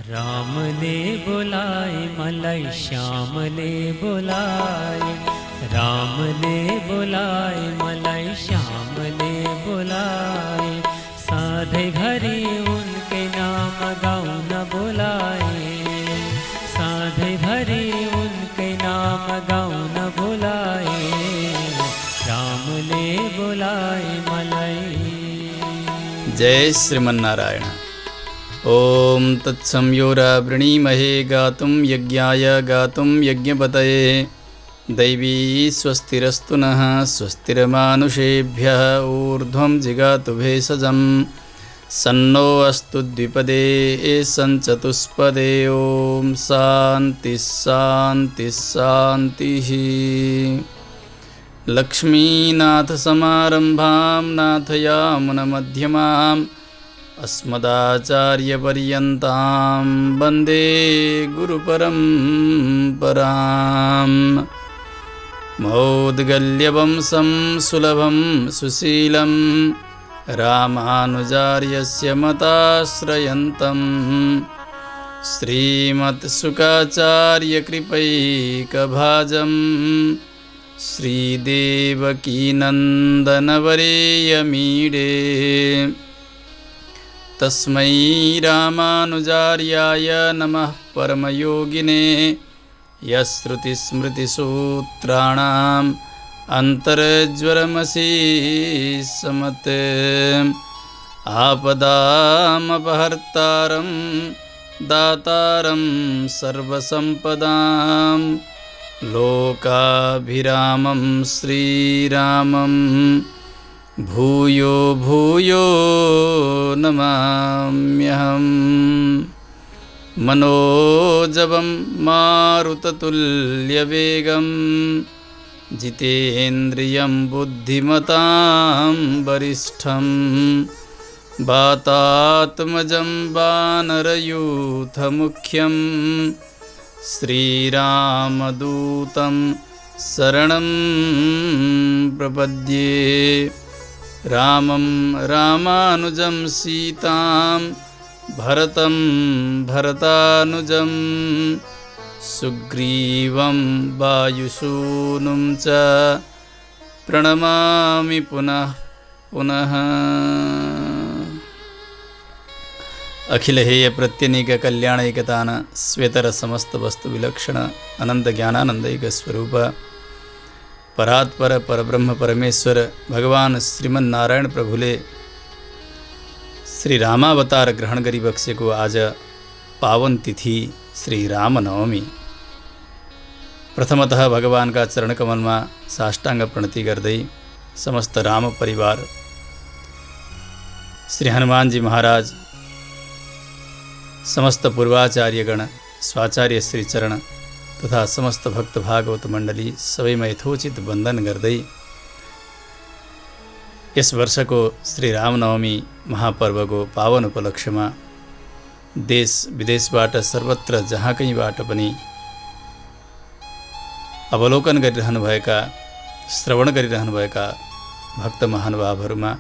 रामले बोलाय मलाई श्यामले बोलाय, रामले बोलाय मलाई श्यामले बोलाय, साधे भरी उनके नाम गाऊं न बोलाए, साधे भरी उनके नाम गाऊं न बोलाए, रामले बोलाय मलाई। जय श्रीमन्नारायण। ओम तत्संयोरावृणीमहे गातुं यज्ञाय गातुं यज्ञपतये, दैवी स्वस्तिरस्तु नः स्वस्तिर्मानुषेभ्यः ऊर्ध्वं जिगातु भेषजं, सन्नो अस्तु द्विपदे सञ्चतुष्पदे। ओम शान्ति शान्ति शान्तिः। लक्ष्मीनाथसमारम्भां नाथयामुनमध्यमाम् अस्मदाचार्यपर्यन्तां वन्दे गुरुपरम्पराम्। मौद्गल्यवंशं सुलभं सुशीलं रामानुजार्यस्य मताश्रयन्तं, श्रीमत्सुखाचार्यकृपैकभाजं श्रीदेवकीनन्दनवरेयमीडे। तस्मै रामानुजार्याय नमः परमयोगिने, यश्रुतिस्मृतिसूत्राणाम् अन्तर्ज्वरमशीसमत्, आपदामपहर्तारं दातारं सर्वसम्पदां, लोकाभिरामं श्रीरामं भूयो भूयो नमाम्यहम्। मनोजवं मारुततुल्यवेगं, जितेन्द्रियं बुद्धिमतां वरिष्ठं, वातात्मजं वानरयूथमुख्यं, श्रीरामदूतं शरणं प्रपद्ये। रामं रामानुजं सीतां भरतं भरतानुजं, सुग्रीवं वायुसूनुं च प्रणमामि पुनः पुनः। अखिलहेय प्रत्यनीक कल्याणैकतान श्वेतर समस्त वस्तु विलक्षण अनंत ज्ञानानंदैक स्वरूप परात्पर परब्रह्म परमेश्वर भगवान श्रीमन्नारायण प्रभुले श्री रामावतार ग्रहण गरी बक्सेको आज पावन तिथि श्री रामनवमी। प्रथमतः भगवान का चरण कमल में साष्टांग प्रणति गर्दै समस्त राम परिवार, श्री हनुमान जी महाराज, समस्त पूर्वाचार्यगण, स्वाचार्य श्री चरण तथा समस्त भक्त भागवत मण्डली सबैमा यथोचित वन्दन गर्दै यस वर्षको श्री रामनवमी महापर्वको पावन उपलक्ष्यमा देश विदेशबाट सर्वत्र जहाँ कहीँबाट पनि अवलोकन गरिरहनुभएका, श्रवण गरिरहनुभएका भक्त महानुभावहरूमा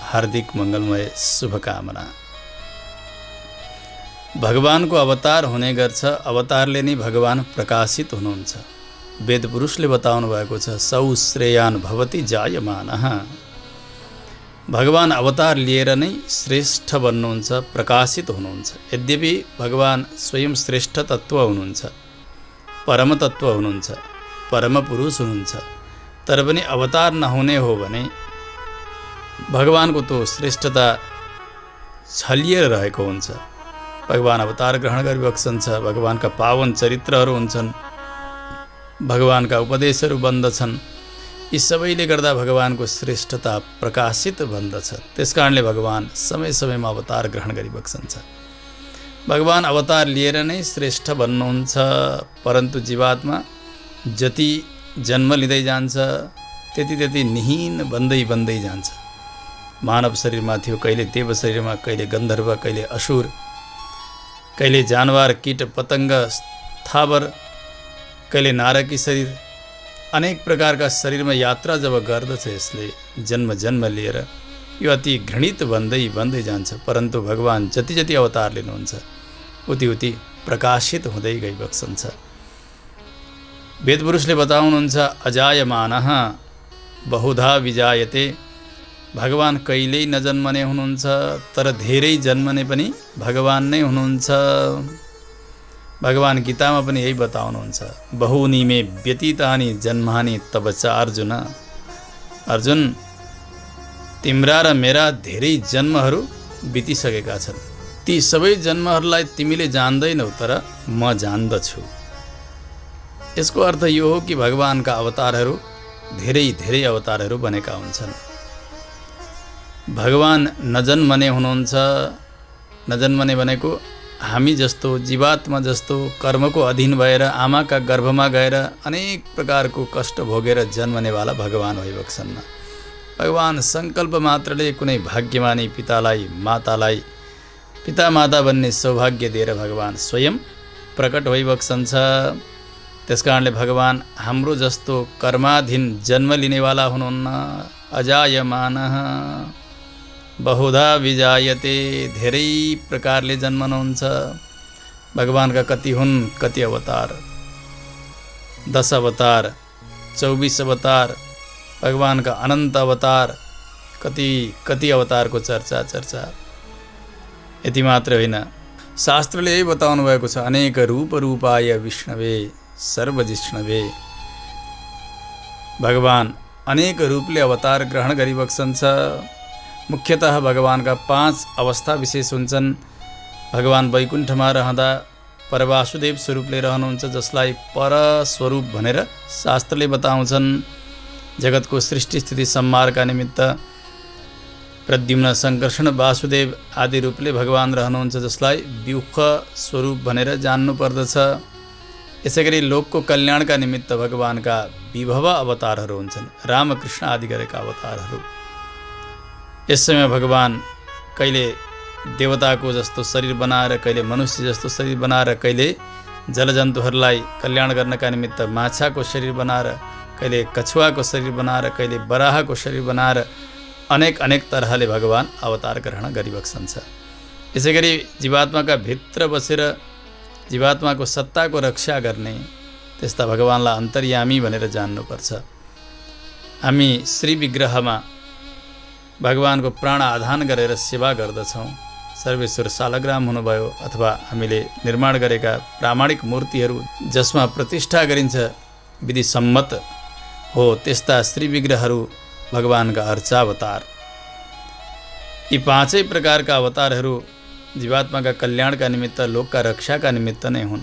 हार्दिक मङ्गलमय शुभकामना। भगवानको अवतार हुने गर्छ, अवतारले नै भगवान प्रकाशित हुनुहुन्छ। वेद पुरुषले बताउनु भएको छ, सौ श्रेयान भवति जायमानः। भगवान अवतार लिएर नै श्रेष्ठ बन्नुहुन्छ, प्रकाशित हुनुहुन्छ। यद्यपि भगवान स्वयं श्रेष्ठ तत्त्व हुनुहुन्छ, परम तत्त्व हुनुहुन्छ, परम पुरुष हुनुहुन्छ, तर पनि अवतार नहुने हो भने भगवानको तो श्रेष्ठता छलिएर रहेको हुन्छ। भगवान अवतार ग्रहण गरिबक्सन्छ, भगवानका पावन चरित्रहरू हुन्छन्, भगवानका उपदेशहरू बन्दछन्। यी सबैले गर्दा भगवानको श्रेष्ठता प्रकाशित बन्दछ। त्यसकारणले भगवान समय समयमा अवतार ग्रहण गरिबक्सन्छ। भगवान अवतार लिएर नै श्रेष्ठ बन्नुहुन्छ, परन्तु जीवात्मा जति जन्म लिँदै जान्छ त्यति त्यति निहीन बन्दै बन्दै जान्छ। मानव शरीरमा थियो, कहिले देव शरीरमा, कहिले गन्धर्व, कहिले असुर, कहिले जानवर कीट पतंग स्थावर, कहिले नारकी शरीर, अनेक प्रकारका शरीरमा यात्रा जब गर्दछ यसले जन्म जन्म लिएर यो अति घृणित बन्दै बन्दै जान्छ। परन्तु भगवान जति जति अवतार लिनुहुन्छ उति उति प्रकाशित हुँदै गइबक्सन छ। वेदपुरुषले बताउनुहुन्छ अजायमानः बहुधा विजायते। भगवान कहिल्यै नजन्मने हुनुहुन्छ, तर धेरै जन्मने पनि भगवान नै हुनुहुन्छ। भगवान गीतामा पनि यही बताउनुहुन्छ, बहुनी मे व्यतीतानि जन्मानि तब च अर्जुन। अर्जुन, तिम्रा र मेरा धेरै जन्महरू बितिसकेका छन्। ती सबै जन्महरूलाई तिमीले जान्दैनौ, तर म जान्दछु। यसको अर्थ यो हो कि भगवानका अवतारहरू धेरै धेरै अवतारहरू बनेका हुन्छन्। भगवान नजन्मने हुनुहुन्छ। नजन्मने भनेको हामी जस्तो जीवात्मा जस्तो कर्मको अधीन भएर आमाका गर्भमा गएर अनेक प्रकारको कष्ट भोगेर जन्मनेवाला भगवान भइबक्छन्। भगवान सङ्कल्प मात्रले कुनै भाग्यमानी पितालाई मातालाई पिता माता बन्ने सौभाग्य दिएर भगवान स्वयं प्रकट भइबक्छन्छ। त्यसकारणले भगवान हाम्रो जस्तो कर्माधीन जन्म लिनेवाला हुनुहुन्न। अजायमानः बहुधा विजायते, धेरै प्रकारले जन्मनुहुन्छ। भगवानका कति हुन्, कति अवतार, 10 अवतार, 24 अवतार, भगवानका अनन्त अवतार, कति कति अवतारको चर्चा। यति मात्र होइन, शास्त्रले यही बताउनु भएको छ, अनेक रूप रूपाय विष्णवे सर्वजिष्णवे। भगवान अनेक रूपले अवतार ग्रहण गरिबक्छन्छ। मुख्यतः भगवानका 5 अवस्था विशेष हुन्छन्। भगवान वैकुण्ठमा रहँदा परवासुदेव स्वरूपले रहनुहुन्छ, जसलाई परस्वरूप भनेर शास्त्रले बताउँछन्। जगतको सृष्टि स्थिति संहारका निमित्त प्रद्युम्न संकर्षण वासुदेव आदि रूपले भगवान रहनुहुन्छ, जसलाई व्यूह स्वरूप भनेर जान्नु पर्दछ। यसैगरी लोकको कल्याणका निमित्त भगवानका विभव अवतारहरू हुन्छन्, रामकृष्ण आदि गरेका अवतारहरू। यस समय भगवान कहिले देवताको जस्तो शरीर बनाएर, कहिले मनुष्य जस्तो शरीर बनाएर, कहिले जलजन्तुहरूलाई कल्याण गर्नका निमित्त माछाको शरीर बनाएर, कहिले कछुवाको शरीर बनाएर, कहिले बराहको शरीर बनाएर अनेक तरहले भगवान अवतार ग्रहण गरिबक्छन्छ। यसैगरी जीवात्माका भित्र बसेर जीवात्माको सत्ताको रक्षा गर्ने त्यस्ता भगवानलाई अन्तर्यामी भनेर जान्नुपर्छ। हामी श्री विग्रहमा भगवानको प्राण आधान गरेर सेवा गर्दछौँ। सर्वेश्वर सालग्राम हुनुभयो अथवा हामीले निर्माण गरेका प्रामाणिक मूर्तिहरू जसमा प्रतिष्ठा गरिन्छ विधि सम्मत हो, त्यस्ता श्री विग्रहहरू भगवानका अर्चावतार। यी 5 प्रकारका अवतारहरू जीवात्माका कल्याणका निमित्त, लोकका रक्षाका निमित्त नै हुन्।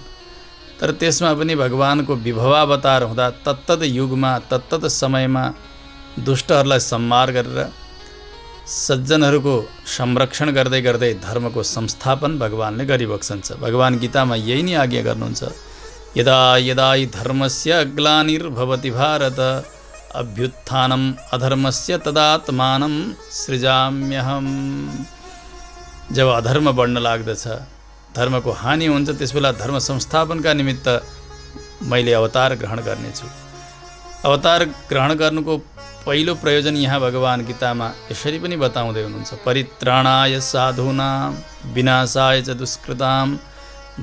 तर त्यसमा पनि भगवानको विभवावतार हुँदा तत्तद युगमा तत्तद समयमा दुष्टहरूलाई संहार गरेर सज्जनहरूको संरक्षण गर्दै गर्दै धर्मको संस्थापन भगवानले गरिबक्छन्छ। भगवान गीतामा यही नै आज्ञा गर्नुहुन्छ, यदा यदा हि धर्मस्य ग्लानिर्भवति भारत अभ्युत्थानम् अधर्मस्य तदात्मानं सृजाम्यहम्। जब अधर्म बढ्न लाग्दछ, धर्मको हानि हुन्छ, त्यसबेला धर्म संस्थापनका निमित्त मैले अवतार ग्रहण गर्नेछु। अवतार ग्रहण गर्नुको पहिलो प्रयोजन यहाँ भगवान गीतामा यसरी पनि बताउँदै हुनुहुन्छ, परित्राणाय साधूनां विनाशाय च दुष्कृतां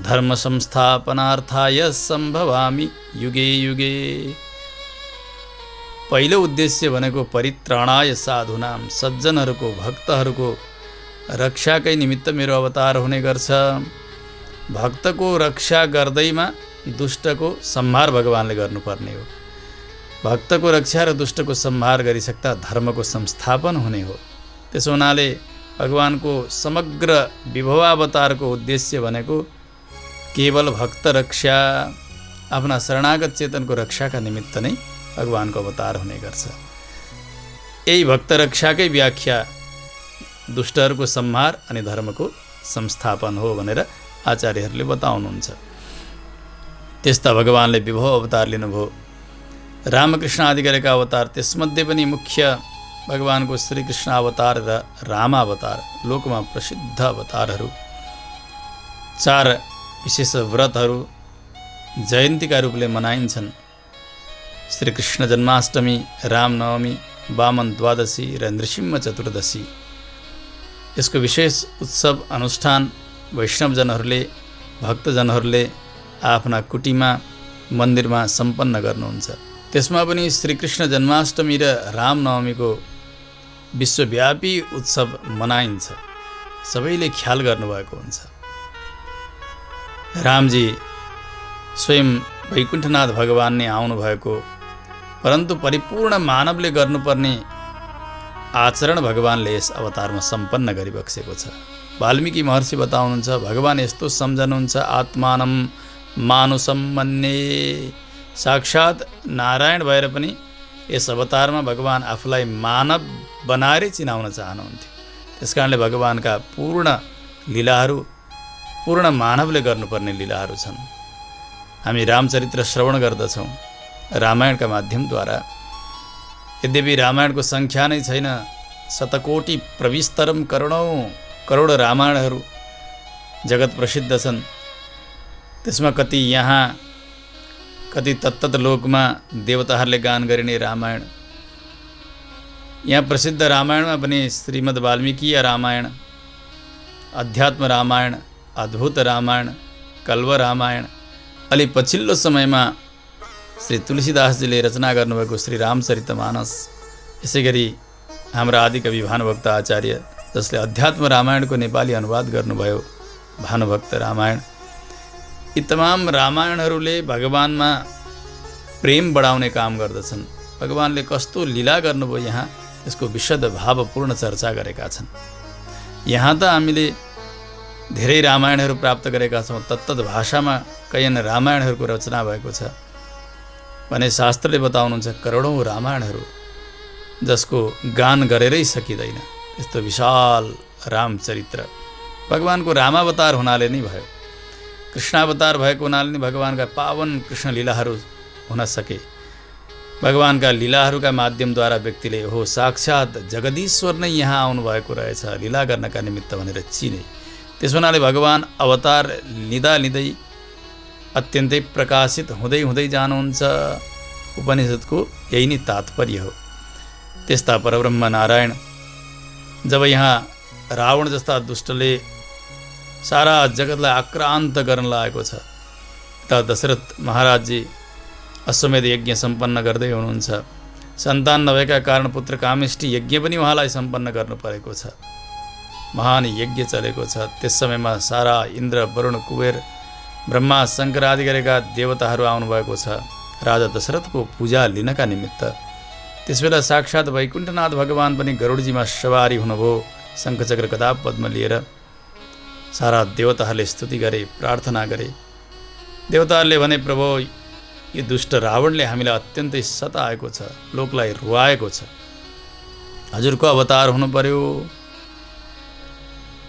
धर्म संस्थापनार्थाय सम्भवामि युगे युगे। पहिलो उद्देश्य भनेको परित्राणाय साधूनां, सज्जनहरूको भक्तहरूको रक्षाकै निमित्त मेरो अवतार हुने गर्छ। भक्तको रक्षा गर्दैमा दुष्टको संहार भगवानले गर्नुपर्ने हो। भक्तको रक्षा र दुष्टको संहार गरिसक्दा धर्मको संस्थापन हुने हो। त्यसो हुनाले भगवानको समग्र विभवावतारको उद्देश्य भनेको केवल भक्त रक्षा, आफ्ना शरणागत चेतनको रक्षाका निमित्त नै भगवानको अवतार हुने गर्छ। यही भक्त रक्षाकै व्याख्या दुष्टहरूको संहार अनि धर्मको संस्थापन हो भनेर आचार्यहरूले बताउनुहुन्छ। त्यस्ता भगवानले विभव अवतार लिनुभयो। रामकृष्ण आदि गरेका अवतार, त्यसमध्ये पनि मुख्य भगवानको श्रीकृष्ण अवतार र रामावतार लोकमा प्रसिद्ध अवतारहरू। 4 विशेष व्रतहरू जयन्तीका रूपले मनाइन्छन्। श्रीकृष्ण जन्माष्टमी, रामनवमी, वामन द्वादशी र नृसिंह चतुर्दशी। यसको विशेष उत्सव अनुष्ठान वैष्णवजनहरूले भक्तजनहरूले आफ्ना कुटीमा मन्दिरमा सम्पन्न गर्नुहुन्छ। त्यसमा पनि श्रीकृष्ण जन्माष्टमी र रामनवमीको विश्वव्यापी उत्सव मनाइन्छ। सबैले ख्याल गर्नुभएको हुन्छ। रामजी स्वयं वैकुण्ठनाथ भगवान नै आउनुभएको, परन्तु परिपूर्ण मानवले गर्नुपर्ने आचरण भगवानले यस अवतारमा सम्पन्न गरिबक्सेको छ। वाल्मीकि महर्षि बताउनुहुन्छ, भगवान यस्तो सम्झनुहुन्छ, आत्मानं मानुषं मन्ये। साक्षात नारायण भएर पनि यस अवतारमा भगवान आफूलाई मानव बनाएरै चिनाउन चाहनुहुन्थ्यो। त्यसकारणले भगवानका पूर्ण लीलाहरू पूर्ण मानवले गर्नुपर्ने लीलाहरू छन्। हामी रामचरित्र श्रवण गर्दछौँ रामायणका माध्यमद्वारा। यद्यपि रामायणको सङ्ख्या नै छैन, शतकोटि प्रविस्तरम करोड रामायणहरू जगत प्रसिद्ध छन्। त्यसमा कति यहाँ कति तत्तत लोकमा देवताहरूले गान गरिने रामायण। यहाँ प्रसिद्ध रामायणमा पनि श्रीमद् वाल्मीकीय रामायण, अध्यात्म रामायण, अद्भुत रामायण, कल्व रामायण, अलि पछिल्लो समयमा श्री तुलसीदासजीले रचना गर्नुभएको श्री रामचरितमानस, यसै गरी हाम्रा आदिकवि भानुभक्त आचार्य जसले अध्यात्म रामायणको नेपाली अनुवाद गर्नुभयो भानुभक्त रामायण। यी तमाम रामायणहरूले भगवानमा प्रेम बढाउने काम गर्दछन्। भगवानले कस्तो लीला गर्नुभयो यहाँ यसको विशद भावपूर्ण चर्चा गरेका छन्। यहाँ त हामीले धेरै रामायणहरू प्राप्त गरेका छौँ, तत्तत भाषामा कैयन रामायणहरूको रचना भएको छ भने शास्त्रले बताउनुहुन्छ करोडौँ रामायणहरू जसको गान गरेरै सकिँदैन। यस्तो विशाल रामचरित्र भगवानको रामावतार हुनाले नै भयो। कृष्णावतार भएको हुनाले नै भगवानका पावन कृष्ण लीलाहरू हुन सके। भगवानका लीलाहरूका माध्यमद्वारा व्यक्तिले हो साक्षात जगदीश्वर नै यहाँ आउनुभएको रहेछ लीला गर्नका निमित्त भनेर चिने। त्यस हुनाले भगवान अवतार लिँदा लिँदै अत्यन्तै प्रकाशित हुँदै हुँदै जानुहुन्छ। उपनिषद्को यही नै तात्पर्य हो। त्यस्ता परब्रह्म नारायण जब यहाँ रावण जस्ता दुष्टले सारा जगतलाई आक्रान्त गर्न लागेको छ, त दशरथ महाराजजी अश्वमेध यज्ञ सम्पन्न गर्दै हुनुहुन्छ। सन्तान नभएका कारण पुत्र कामेष्टि यज्ञ पनि उहाँलाई सम्पन्न गर्नु परेको छ। महान यज्ञ चलेको छ। त्यस समयमा सारा इन्द्र वरुण कुबेर ब्रह्मा शङ्कर आदि गरेका देवताहरू आउनुभएको छ राजा दशरथको पूजा लिनका निमित्त। त्यसबेला साक्षात वैकुण्ठनाथ भगवान पनि गरुडजीमा सवारी हुनुभयो, शङ्खचक्र गदा पद्म लिएर। सारा देवताहरूले स्तुति गरे, प्रार्थना गरे। देवताहरूले भने, प्रभु यो दुष्ट रावणले हामीलाई अत्यन्तै सताएको छ, लोकलाई रुवाएको छ, हजुरको अवतार हुनु पर्यो।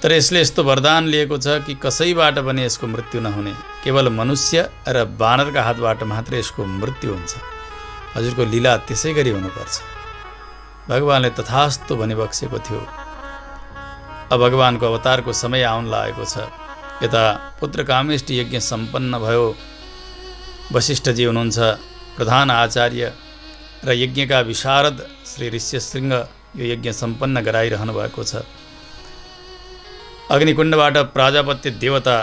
तर यसले यस्तो वरदान लिएको छ कि कसैबाट पनि यसको मृत्यु नहुने, केवल मनुष्य र बानरका हातबाट मात्रै यसको मृत्यु हुन्छ। हजुरको लीला त्यसै गरी हुनुपर्छ। भगवानले तथास्तु भनिबक्सेको थियो। अब भगवानको अवतारको समय आउन लागेको छ। यता पुत्र कामेष्टि यज्ञ सम्पन्न भयो। वशिष्ठजी हुनुहुन्छ प्रधान आचार्य र यज्ञका विशारद श्री ऋष्यशृङ्ग यो यज्ञ सम्पन्न गराइरहनु भएको छ। अग्निकुण्डबाट प्राजापत्य देवता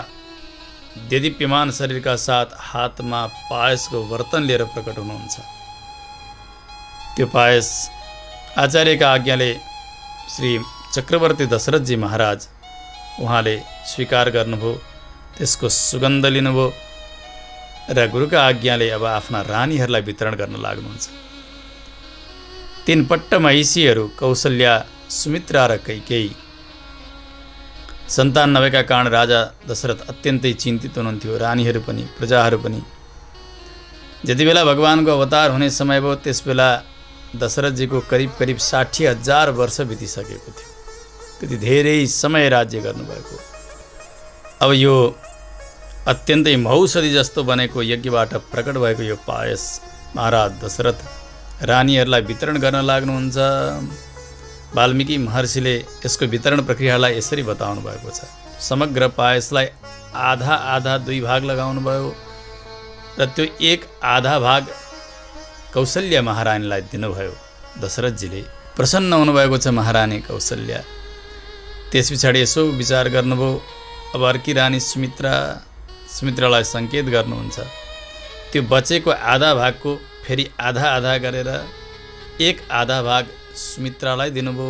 देदीप्यमान शरीरका साथ हातमा पायसको बर्तन लिएर प्रकट हुनुहुन्छ। त्यो पायस आचार्यका आज्ञाले श्री चक्रवर्ती दशरथजी महाराज उहाँले स्वीकार गर्नुभयो, त्यसको सुगन्ध लिनुभयो र गुरुका आज्ञाले अब आफ्ना रानीहरूलाई वितरण गर्न लाग्नुहुन्छ। 3 पट्ट महिषीहरू कौशल्या, सुमित्रा र कैकेयी। सन्तान नभएका कारण राजा दशरथ अत्यन्तै चिन्तित हुनुहुन्थ्यो, रानीहरू पनि प्रजाहरू पनि। जति बेला भगवानको अवतार हुने समय भयो त्यसबेला दशरथजीको करिब 60,000 वर्ष बितिसकेको थियो। त्यति धेरै समय राज्य गर्नुभएको। अब यो अत्यन्तै महौषधि जस्तो बनेको यज्ञबाट प्रकट भएको यो पायस महाराज दशरथ रानीहरूलाई वितरण गर्न लाग्नुहुन्छ। वाल्मीकि महर्षिले यसको वितरण प्रक्रियालाई यसरी बताउनु भएको छ। समग्र पायसलाई आधा आधा 2 भाग लगाउनु भयो र त्यो 1/2 भाग कौशल्या महारानीलाई दिनुभयो। दशरथजीले प्रसन्न हुनुभएको छ महारानी कौशल्या। त्यस पछाडि यसो विचार गर्नुभयो, अब अर्की रानी सुमित्रा सुमित्रालाई सङ्केत गर्नुहुन्छ। त्यो बचेको आधा भागको फेरि आधा आधा गरेर एक आधा भाग सुमित्रालाई दिनुभयो।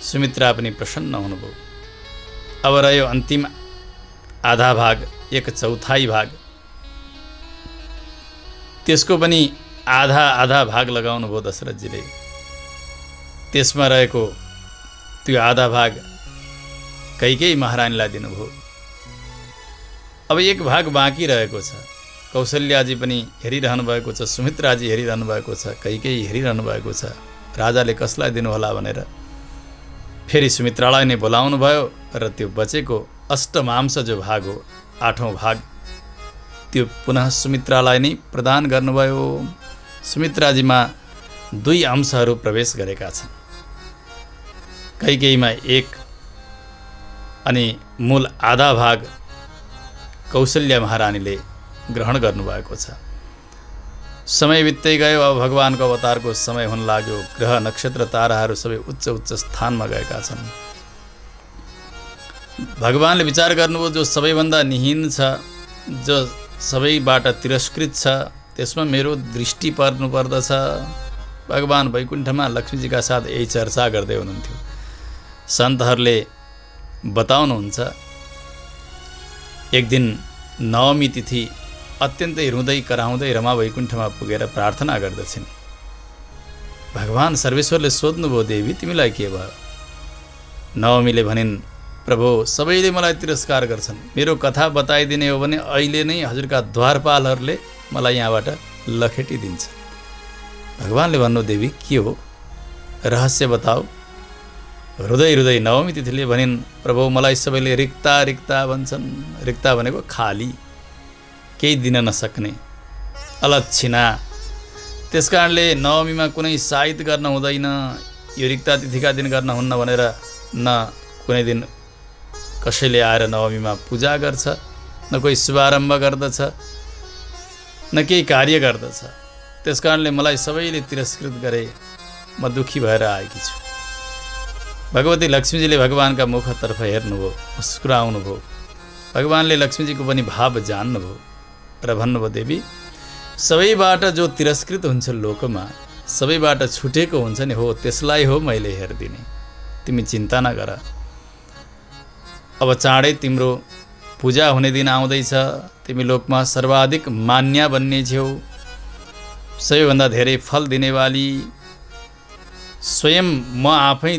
सुमित्रा पनि प्रसन्न हुनुभयो। अब रह्यो अन्तिम आधा भाग, एक चौथाई भाग, त्यसको पनि आधा आधा भाग लगाउनु भयो दशरथजीले। त्यसमा रहेको त्यो आधा भाग कैकेयी महारानीलाई दिनुभयो। अब एक भाग बाँकी रहेको छ। कौशल्याजी पनि हेरिरहनु भएको छ, सुमित्राजी हेरिरहनु भएको छ, कैकेयी हेरिरहनु भएको छ। राजाले कसलाई दिनुहोला भनेर फेरि सुमित्रालाई नै बोलाउनु भयो र त्यो बचेको अष्टमांश जो भाग हो, 8औं भाग, त्यो पुनः सुमित्रालाई नै प्रदान गर्नुभयो। सुमित्राजीमा 2 अंशहरू प्रवेश गरेका छन्। कैकेयीमा 1 अनि मूल आधा भाग कौशल्या महारानीले ग्रहण गर्नुभएको छ। समय बित्दै गयो। अब भगवानको अवतारको समय हुन लाग्यो। ग्रह नक्षत्र ताराहरू सबै उच्च उच्च स्थानमा गएका छन्। भगवानले विचार गर्नुभयो जो सबैभन्दा निहीन छ, जो सबैबाट तिरस्कृत छ, त्यसमा मेरो दृष्टि पर्नुपर्दछ। भगवान वैकुण्ठमा लक्ष्मीजीका साथ यही चर्चा गर्दै हुनुहुन्थ्यो। सन्तहरूले बताउनुहुन्छ एक दिन नवमी तिथि अत्यन्तै रुँदै कराउँदै रमा वैकुण्ठमा पुगेर प्रार्थना गर्दछिन्। भगवान सर्वेश्वरले सोध्नुभयो, देवी तिमीलाई के भयो? नवमीले भनिन्, प्रभु सबैले मलाई तिरस्कार गर्छन्। मेरो कथा बताइदिने हो भने अहिले नै हजुरका द्वारपालहरूले मलाई यहाँबाट लखेटिदिन्छ। भगवानले भन्नु, देवी के हो रहस्य बताऊ। हृदय हृदय नवमी तिथिले भनिन्, प्रभु मलाई सबैले रिक्ता रिक्ता भन्छन्। रिक्ता भनेको खाली, केही दिन नसक्ने, अलक्षिणा। त्यस कारणले नवमीमा कुनै साइत गर्न हुँदैन। यो रिक्ता तिथिका दिन गर्न हुन्न भनेर न कुनै दिन कसैले आएर नवमीमा पूजा गर्छ, न कोही शुभारम्भ गर्दछ, न केही कार्य गर्दछ। त्यस कारणले मलाई सबैले तिरस्कृत गरे, म दुःखी भएर आएकी छु। भगवती लक्ष्मीजीले भगवानका मुखतर्फ हेर्नुभयो, मुस्कुराउनुभयो। भगवानले लक्ष्मीजीको पनि भाव जान्नुभयो र भन्नुभयो, देवी सबैबाट जो तिरस्कृत हुन्छ लोकमा, सबैबाट छुटेको हुन्छ नि, हो त्यसलाई हो मैले हेरिदिने। तिमी चिन्ता नगर। अब चाँडै तिम्रो पूजा हुने दिन आउँदैछ। तिमी लोकमा सर्वाधिक मान्य बन्ने छेउ। सबैभन्दा धेरै फल दिनेवाली स्वयं म आफै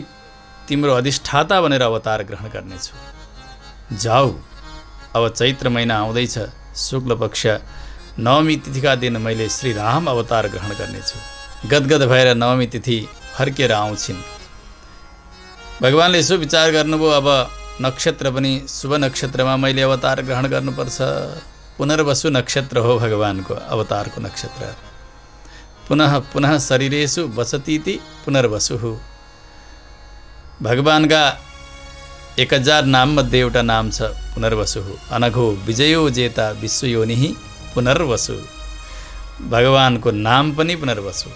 तिम्रो अधिष्ठाता बनेर अवतार ग्रहण गर्नेछु। जाऊ। अब चैत्र महिना आउँदैछ। शुक्ल पक्ष नवमी तिथिका दिन मैले श्री राम अवतार ग्रहण गर्नेछु। गदगद भएर नवमी तिथि फर्केर आउँछिन्। भगवानले यसो विचार गर्नुभयो, अब नक्षत्र पनि शुभ नक्षत्रमा मैले अवतार ग्रहण गर्नुपर्छ। पुनर्वसु नक्षत्र हो भगवानको अवतारको नक्षत्र। पुनः पुनः शरीरेषु वसतीति पुनर्वसु। भगवानका 1000 नाममध्ये एउटा नाम छ पुनर्वसु। अनघो विजयो जेता विश्वयोनिः पुनर्वसु। भगवानको नाम पनि पुनर्वसु।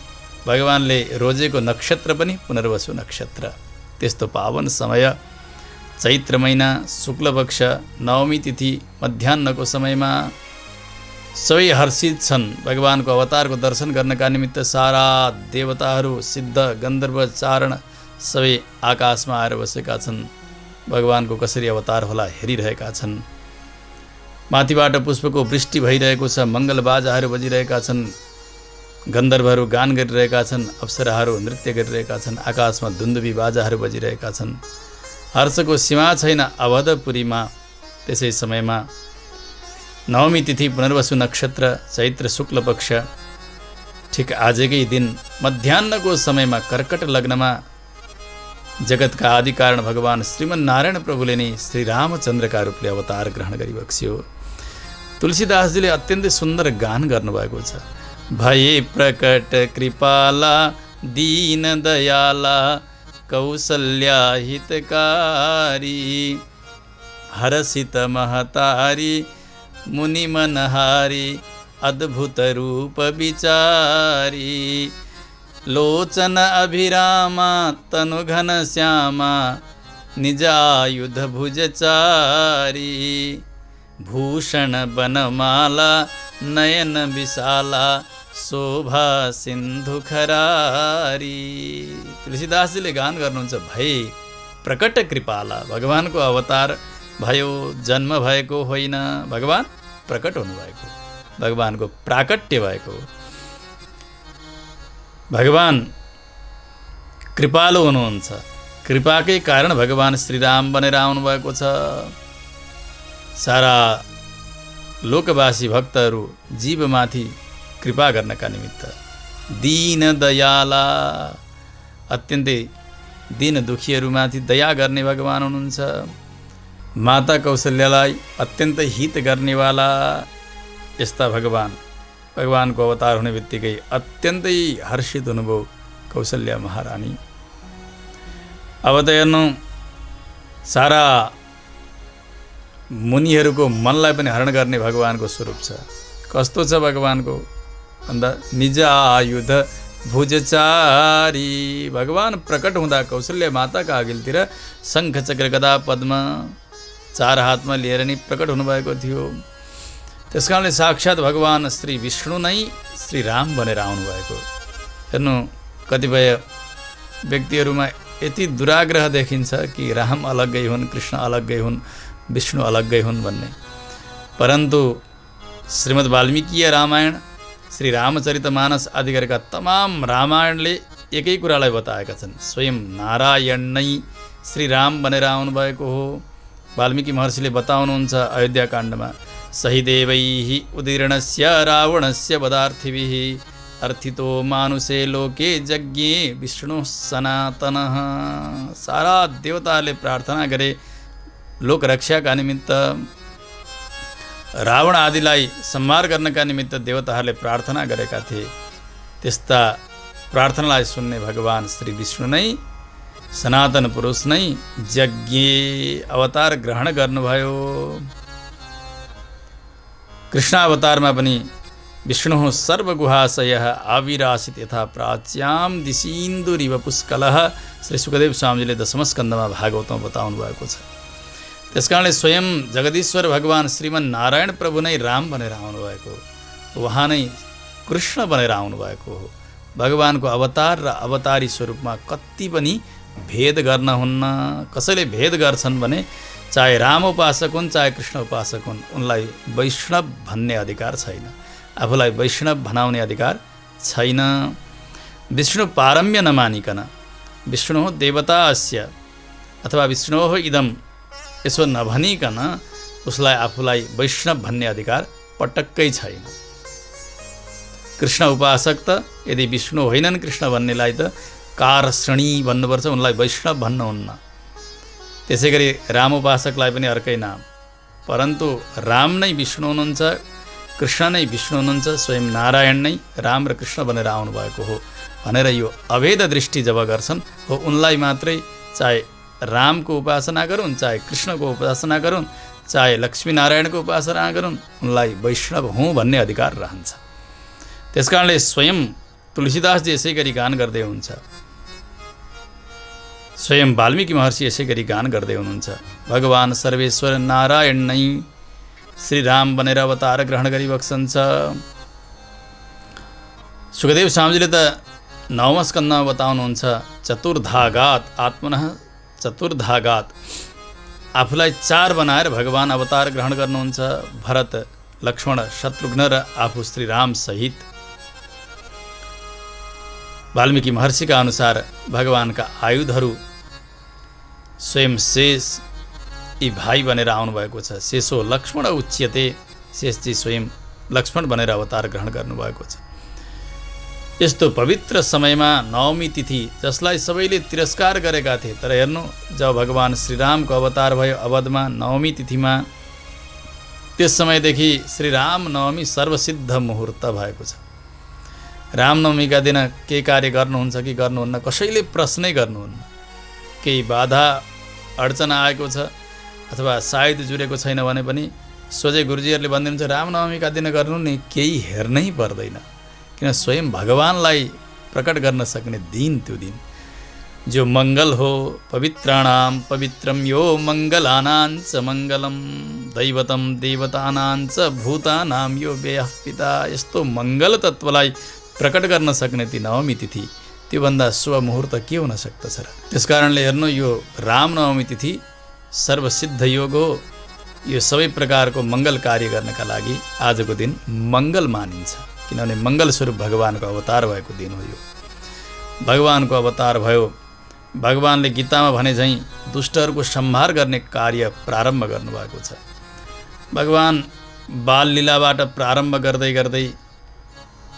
भगवानले रोजेको नक्षत्र पनि पुनर्वसु नक्षत्र। त्यस्तो पावन समय चैत्र महिना शुक्लपक्ष नवमी तिथि मध्याह्नको समयमा सबै हर्षित छन्। भगवानको अवतारको दर्शन गर्नका निमित्त सारा देवताहरू, सिद्ध, गन्धर्व, चारण सबै आकाशमा आएर बसेका छन्। भगवानको कसरी अवतार होला हेरिरहेका छन्। माथिबाट पुष्पको वृष्टि भइरहेको छ। मङ्गल बाजाहरू बजिरहेका छन्। गन्धर्वहरू गान गरिरहेका छन्। अप्सराहरू नृत्य गरिरहेका छन्। आकाशमा दुन्दुभी बाजाहरू बजिरहेका छन्। हर्षको सीमा छैन अवधपुरीमा। त्यसै समयमा नवमी तिथि पुनर्वसु नक्षत्र चैत्र शुक्ल पक्ष ठिक आजकै दिन मध्याह्नको समयमा कर्कट लग्नमा जगतका आदि कारण भगवान श्रीमन नारायण प्रभुले नै श्री रामचन्द्रका रूपले अवतार ग्रहण गरिबक्स्यो। तुलसीदासजीले अत्यन्तै सुन्दर गान गर्नुभएको छ। भये प्रकट कृपाला दीन दयाला कौसल्या हितकारी हरसित महतारी मुनि मनहारी अद्भुत रूप विचारी लोचन अभिरामा तनु घन श्यामा निजायुध भुजचारी भूषण बनमाला नयन विशाला शोभा सिन्धु खरारी। तुलसीदासजीले गान गर्नुहुन्छ, भई प्रकट कृपाला, भगवानको अवतार भयो, जन्म भएको होइन, भगवान प्रकट हुनुभएको, भगवानको प्राकट्य भएको। भगवान कृपालु हुनुहुन्छ, कृपाकै कारण भगवान श्रीराम बनेर आउनुभएको छ। सारा लोकवासी भक्तहरू जीवमाथि कृपा गर्नका निमित्त दीन दयाला, अत्यन्तै दीन दुखीहरूमाथि दया गर्ने भगवान हुनुहुन्छ। माता कौशल्यालाई अत्यन्तै हित गर्नेवाला यस्ता भगवानको अवतार हुने बित्तिकै अत्यन्तै हर्षित हुनुभयो कौशल्या महारानी। अब त हेर्नु, सारा मुनिहरूको मनलाई पनि हरण गर्ने भगवानको स्वरूप छ। कस्तो छ भगवानको भन्दा, निज आयुध भुजचारी। भगवान प्रकट हुँदा कौशल्या माताका अघिल्तिर शङ्ख चक्र गदा पद्म चार हातमा लिएर नि प्रकट हुनुभएको थियो। त्यस कारणले साक्षात् भगवान श्री विष्णु नै श्री राम बनेर आउनुभएको। हेर्नु, कतिपय व्यक्तिहरूमा यति दुराग्रह देखिन्छ कि राम अलग्गै हुन्, कृष्ण अलग्गै हुन्, विष्णु अलग्गै हुन् भन्ने। परन्तु श्रीमद् वाल्मीकीय रामायण, श्री रामचरितमानस आदि गरेका तमाम रामायणले एकै कुरालाई बताएका छन्, स्वयं नारायण नै श्री राम बनेर आउनुभएको हो। वाल्मीकि महर्षिले बताउनुहुन्छ अयोध्याकाण्डमा, सहिदेवैः उदीर्णस्य रावणस्य वदार्थिभिः अर्थितो मानुषे लोके यज्ञे विष्णु सनातनः। सारा देवताले प्रार्थना गरे लोक रक्षाका निमित्त, रावण आदिलाई संहार गर्नका निमित्त देवताहरूले प्रार्थना गरेका थिए। त्यस्ता प्रार्थनालाई सुन्ने भगवान श्री विष्णु नै, सनातन पुरुष नै यज्ञे अवतार ग्रहण गर्नुभयो। कृष्णावतारमा पनि विष्णु सर्वगुहाशयः आविरासित यथा प्राच्यां दिशीन्दुरिव पुष्कलः, श्री सुखदेव स्वामीजीले दशमस्कन्धमा भागवतमा बताउनु भएको छ। त्यसकारणले स्वयं जगदीश्वर भगवान श्रीमन्नारायण प्रभु नै राम बनेर आउनुभएको, उहाँ नै कृष्ण बनेर आउनुभएको हो। भगवानको अवतार र अवतारी स्वरूपमा कति पनि भेद गर्न हुन्न। कसैले भेद गर्छन् भने चाहे राम उपासक हुन् चाहे कृष्ण उपासक हुन्, उनलाई वैष्णव भन्ने अधिकार छैन, आफूलाई वैष्णव भनाउने अधिकार छैन। विष्णु पारम्य नमानिकन विष्णु देवता अस्य अथवा विष्णु इदम यसो नभनिकन उसलाई आफूलाई वैष्णव भन्ने अधिकार पटक्कै छैन। कृष्ण उपासक त यदि विष्णु होइनन् कृष्ण भन्नेलाई त कारश्रेणी भन्नुपर्छ, उनलाई वैष्णव भन्नुहुन्न। त्यसै गरी राम उपासकलाई पनि अर्कै नाम। परन्तु राम नै विष्णु हुनुहुन्छ, कृष्ण नै विष्णु हुनुहुन्छ, स्वयं नारायण नै राम र कृष्ण बनेर आउनुभएको हो भनेर यो अभेद दृष्टि जब गर्छन् हो, उनलाई मात्रै चाहे रामको उपासना गरून्, चाहे कृष्णको उपासना गरून्, चाहे लक्ष्मीनारायणको उपासना गरून्, उनलाई वैष्णव हुँ भन्ने अधिकार रहन्छ। त्यसकारणले स्वयं तुलसीदासजी यसै गरी गान गर्दै हुन्छ, स्वयं वाल्मीकि महर्षि यसै गरी गान गर्दै हुनुहुन्छ, भगवान सर्वेश्वर नारायण नै श्री राम बनेर अवतार ग्रहण गरिबक्सन्छ। सुखदेव स्वामीजीले त 9औं स्कन्धमा बताउनुहुन्छ, चतुर्धागात आत्मनः चतुर्धागात, आफूलाई 4 बनाएर भगवान अवतार ग्रहण गर्नुहुन्छ, भरत लक्ष्मण शत्रुघ्न र आफू श्री राम सहित। वाल्मीकि महर्षिका अनुसार भगवानका आयुधहरू स्वयं शेष यी भाइ बनेर आउनुभएको छ। शेषो लक्ष्मण उच्यते, शेषजी स्वयं लक्ष्मण बनेर अवतार ग्रहण गर्नुभएको छ। यस्तो पवित्र समयमा नवमी तिथि जसलाई सबैले तिरस्कार गरेका थिए, तर हेर्नु जब भगवान श्रीरामको अवतार भयो अवधमा नवमी तिथिमा, त्यस समयदेखि श्रीराम नवमी सर्वसिद्ध मुहुर्त भएको छ। रामनवमीका दिन के कार्य गर्नुहुन्छ कि गर्नुहुन्न कसैले प्रश्नै गर्नुहुन्न। केही बाधा अडचना आएको छ अथवा सायद जुरेको छैन भने पनि सोझै गुरुजीहरूले भनिदिनुहुन्छ रामनवमीका दिन गर्नु नि, केही हेर्नै पर्दैन, किन स्वयं भगवानलाई प्रकट गर्न सक्ने दिन त्यो दिन। जो मंगल हो पवित्राणाम पवित्रम यो मङ्गलानाञ्च मङ्गलम दैवतम देवतानाञ्च भूतानाम यो व्ययः पिता। यस्तो मङ्गल तत्त्वलाई प्रकट गर्न सक्ने ती नवमी तिथि त्योभन्दा शुभ मुहुर्त के हुन सक्दछ र। त्यसकारणले हेर्नु यो रामनवमी तिथि सर्वसिद्ध योग हो। यो सबै प्रकारको मङ्गल कार्य गर्नका लागि आजको दिन मङ्गल मानिन्छ, किनभने मङ्गल स्वरूप भगवानको अवतार भएको दिन हो। यो भगवानको अवतार भयो। भगवानले गीतामा भने झैँ दुष्टहरूको संहार गर्ने कार्य प्रारम्भ गर्नुभएको छ। भगवान बाल लीलाबाट प्रारम्भ गर्दै गर्दै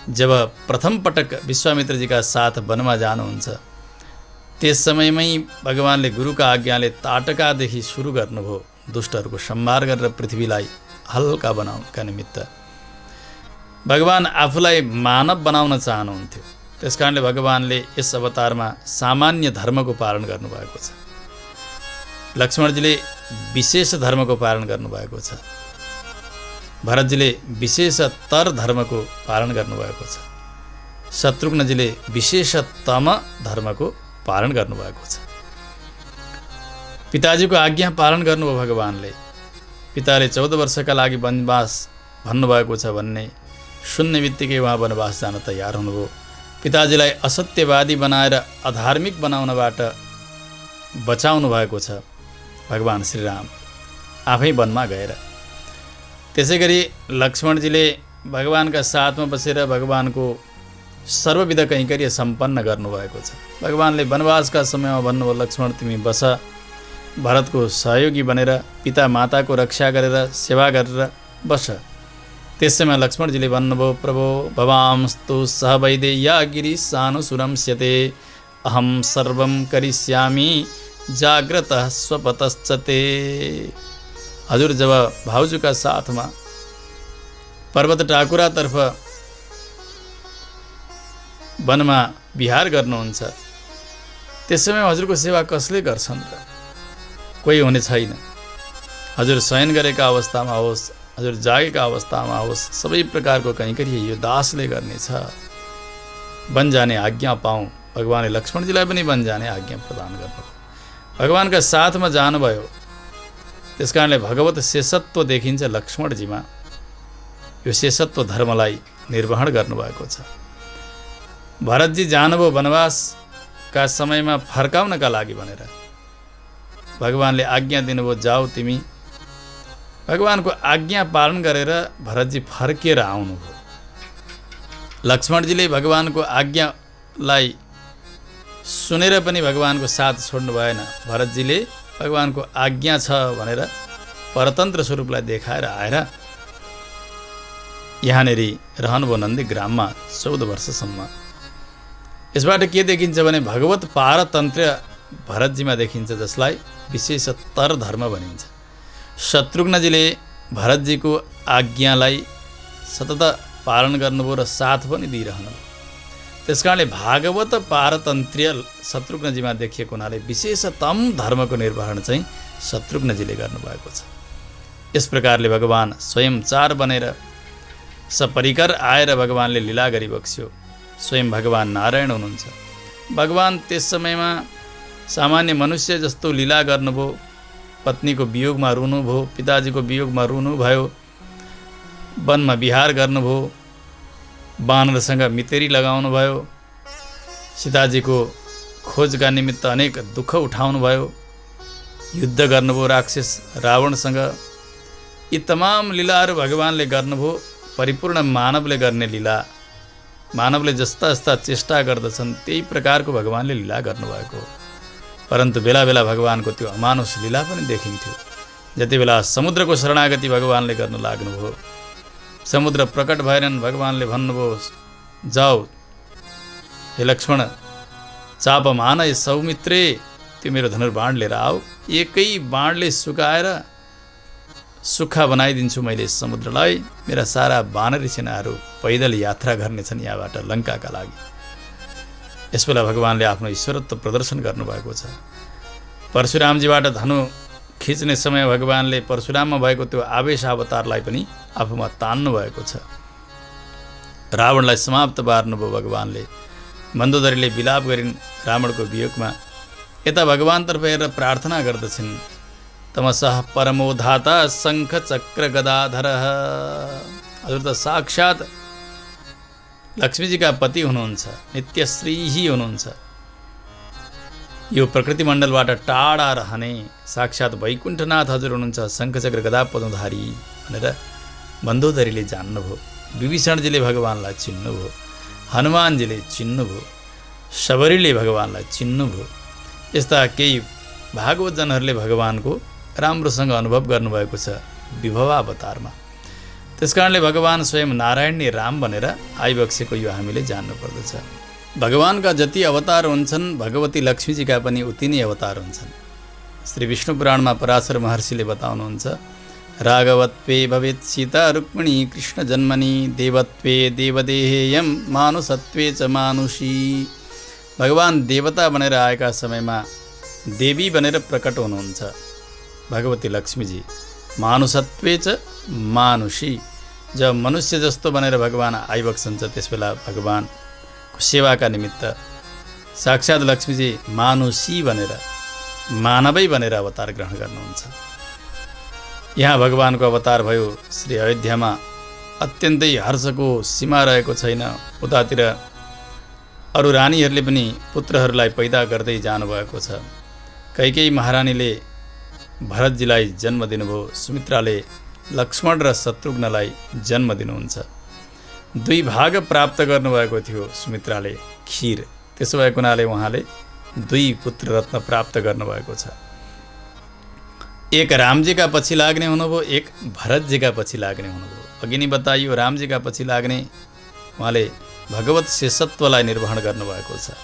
जब प्रथम पटक विश्वामित्रजीका साथ वनमा जानुहुन्छ त्यस समयमै भगवानले गुरुका आज्ञाले ताटकादेखि सुरु गर्नुभयो दुष्टहरूको संहार गरेर पृथ्वीलाई हल्का बनाउनका निमित्त। भगवान आफूलाई मानव बनाउन चाहनुहुन्थ्यो, त्यसकारणले भगवानले यस अवतारमा सामान्य धर्मको पालन गर्नुभएको छ। लक्ष्मणजीले विशेष धर्मको पालन गर्नुभएको छ। भरतजीले विशेषतर धर्मको पालन गर्नुभएको छ। शत्रुघ्नजीले विशेषतम धर्मको पालन गर्नुभएको छ। पिताजीको आज्ञा पालन गर्नुभयो भगवानले। पिताले 14 वर्षका लागि वनवास भन्नुभएको छ भन्ने सुन्ने बित्तिकै उहाँ वनवास जान तयार हुनुभयो। पिताजीलाई असत्यवादी बनाएर अधार्मिक बनाउनबाट बचाउनु भएको छ भगवान श्रीराम आफै वनमा गएर। त्यसै गरी लक्ष्मणजीले भगवानका साथमा बसेर भगवानको सर्वविध कैङ्कर्य सम्पन्न गर्नुभएको छ। भगवानले वनवासका समयमा भन्नुभयो लक्ष्मण तिमी बस, भरतको सहयोगी बनेर पिता माताको रक्षा गरेर सेवा गरेर बस। त्यसैमा लक्ष्मणजीले भन्नुभयो प्रभो भवांस्तु सह वैदेह्या गिरिशानुसुरंस्यते अहम सर्वं करिष्यामि जाग्रतः स्वपतश्चते। हजुर जब भाउजूका साथमा पर्वत टाकुरातर्फ वनमा विहार गर्नुहुन्छ त्यस समय हजुरको सेवा कसले गर्छन् र? कोही हुने छैन। हजुर शयन गरेका अवस्थामा होस्, हजुर जागेका अवस्थामा होस्, सबै प्रकारको कैङ्कर्य यो दासले गर्नेछ। वन जाने आज्ञा पाऊँ। भगवानले लक्ष्मणजीलाई पनि वन जाने आज्ञा प्रदान गर्नुभयो। भगवानका साथमा जानुभयो, त्यसकारणले भगवत शेषत्व देखिन्छ लक्ष्मणजीमा। यो शेषत्व धर्मलाई निर्वहन गर्नुभएको छ। भरतजी जानुभयो वनवासका समयमा फर्काउनका लागि भनेर। भगवानले आज्ञा दिनुभयो जाऊ तिमी। भगवानको आज्ञा पालन गरेर भरतजी फर्किएर आउनुभयो। लक्ष्मणजीले भगवानको आज्ञालाई सुनेर पनि भगवानको साथ छोड्नु भएन। भरतजीले भगवानको आज्ञा छ भनेर परतन्त्र स्वरूपलाई देखाएर आएर यहाँनिर रहनुभयो नन्दीग्राममा 14 वर्षसम्म। यसबाट के देखिन्छ भने भगवत पारतन्त्र भरतजीमा देखिन्छ, जसलाई विशेषतर धर्म भनिन्छ। शत्रुघ्नजीले भरतजीको आज्ञालाई सतत पालन गर्नुभयो र साथ पनि दिइरहनुभयो। त्यसकारणले भागवत पारतन्त्र्य शत्रुघ्नजीमा देखिएको हुनाले विशेषतम धर्मको निर्वहन चाहिँ शत्रुघ्नजीले गर्नुभएको छ। यस प्रकारले भगवान स्वयं चार बनेर सपरिकर आएर भगवानले लीला गरिबक्स्यो। स्वयं भगवान नारायण हुनुहुन्छ। भगवान त्यस समयमा सामान्य मनुष्य जस्तो लीला गर्नुभयो। पत्नीको वियोगमा रुनुभयो, पिताजीको वियोगमा रुनुभयो, वनमा विहार गर्नुभयो, वानरसँग मितेरी लगाउनुभयो, सीताजीको खोजका निमित्त अनेक दुःख उठाउनुभयो, युद्ध गर्नुभयो राक्षस रावणसँग। यी तमाम लीलाहरू भगवानले गर्नुभयो। परिपूर्ण मानवले गर्ने लीला, मानवले जस्ता जस्ता चेष्टा गर्दछन् त्यही प्रकारको भगवानले लीला गर्नुभएको हो। परन्तु बेला बेला भगवानको त्यो अमानुष लीला पनि देखिन्थ्यो। जति बेला समुद्रको शरणागति भगवानले गर्न लाग्नुभयो, समुद्र प्रकट भएनन्। भगवानले भन्नुभयो जाऊ हे लक्ष्मण, चाप मान हे सौमित्रे, त्यो मेरो धनुर्बाण लिएर आऊ। एकै बाणले सुकाएर सुक्खा बनाइदिन्छु मैले समुद्रलाई। मेरा सारा वानरी सेनाहरू पैदल यात्रा गर्नेछन् यहाँबाट लङ्काका लागि। यसबेला भगवानले आफ्नो ईश्वरत्व प्रदर्शन गर्नुभएको छ। परशुरामजीबाट धनु खिच्ने समय भगवानले परशुराममा भएको त्यो आवेश अवतारलाई पनि आफूमा तान्नु भएको छ। रावणलाई समाप्त पार्नुभयो भगवानले। मन्दोदरीले विलाप गरिन् रावणको वियोगमा। यता भगवानतर्फ हेरेर प्रार्थना गर्दछिन्, तमसः परमोधाता शङ्ख चक्र गदाधर। हजुर त साक्षात लक्ष्मीजीका पति हुनुहुन्छ, नित्यश्रीही हुनुहुन्छ। यो प्रकृति मण्डलबाट टाढा रहने साक्षात वैकुण्ठनाथ हजुर हुनुहुन्छ, शङ्खचक्र गदा पद्मधारी भनेर मन्दोदरीले जान्नुभयो। विभीषणजीले भगवानलाई चिन्नुभयो, हनुमानजीले चिन्नुभयो, सबरीले भगवानलाई चिन्नुभयो। यस्ता केही भागवतजनहरूले भगवानको राम्रोसँग अनुभव गर्नुभएको छ विभवावतारमा। त्यसकारणले भगवान स्वयं नारायण नै राम भनेर आइबक्सेको यो हामीले जान्नुपर्दछ। भगवानका जति अवतार हुन्छन्, भगवती लक्ष्मीजीका पनि उति नै अवतार हुन्छन्। श्री विष्णु पुराणमा पराशर महर्षिले बताउनुहुन्छ, राघवत्वे भवेत् सीता रुक्मिणी कृष्ण जन्मनि, देवत्वे देवदेहेयम मानुषत्वे च मानुषी। भगवान देवता बनेर आएका समयमा देवी बनेर प्रकट हुनुहुन्छ भगवती लक्ष्मीजी। मानुषत्वे च मानुषी, जब मनुष्य जस्तो बनेर भगवान आइबक्सन्छ त्यसबेला भगवानको सेवाका निमित्त साक्षात लक्ष्मीजी मानुषी बनेर मानवै बनेर अवतार ग्रहण गर्नुहुन्छ। यहाँ भगवानको अवतार भयो। श्री अयोध्यामा अत्यन्तै हर्षको सीमा रहेको छैन। उतातिर अरू रानीहरूले पनि पुत्रहरूलाई पैदा गर्दै जानुभएको छ। कैकेयी महारानीले भरतजीलाई जन्म दिनुभयो, सुमित्राले लक्ष्मण र शत्रुघ्नलाई जन्म दिनुहुन्छ। 2 भाग प्राप्त गर्नुभएको थियो सुमित्राले खीर, त्यसो भएको हुनाले उहाँले 2 पुत्र रत्न प्राप्त गर्नुभएको छ। एक रामजीका पछि लाग्ने हुनुभयो, एक भरतजीका पछि लाग्ने हुनुभयो। अघि नै बताइयो रामजीका पछि लाग्ने उहाँले भगवत शेषत्वलाई निर्वहन गर्नुभएको छ।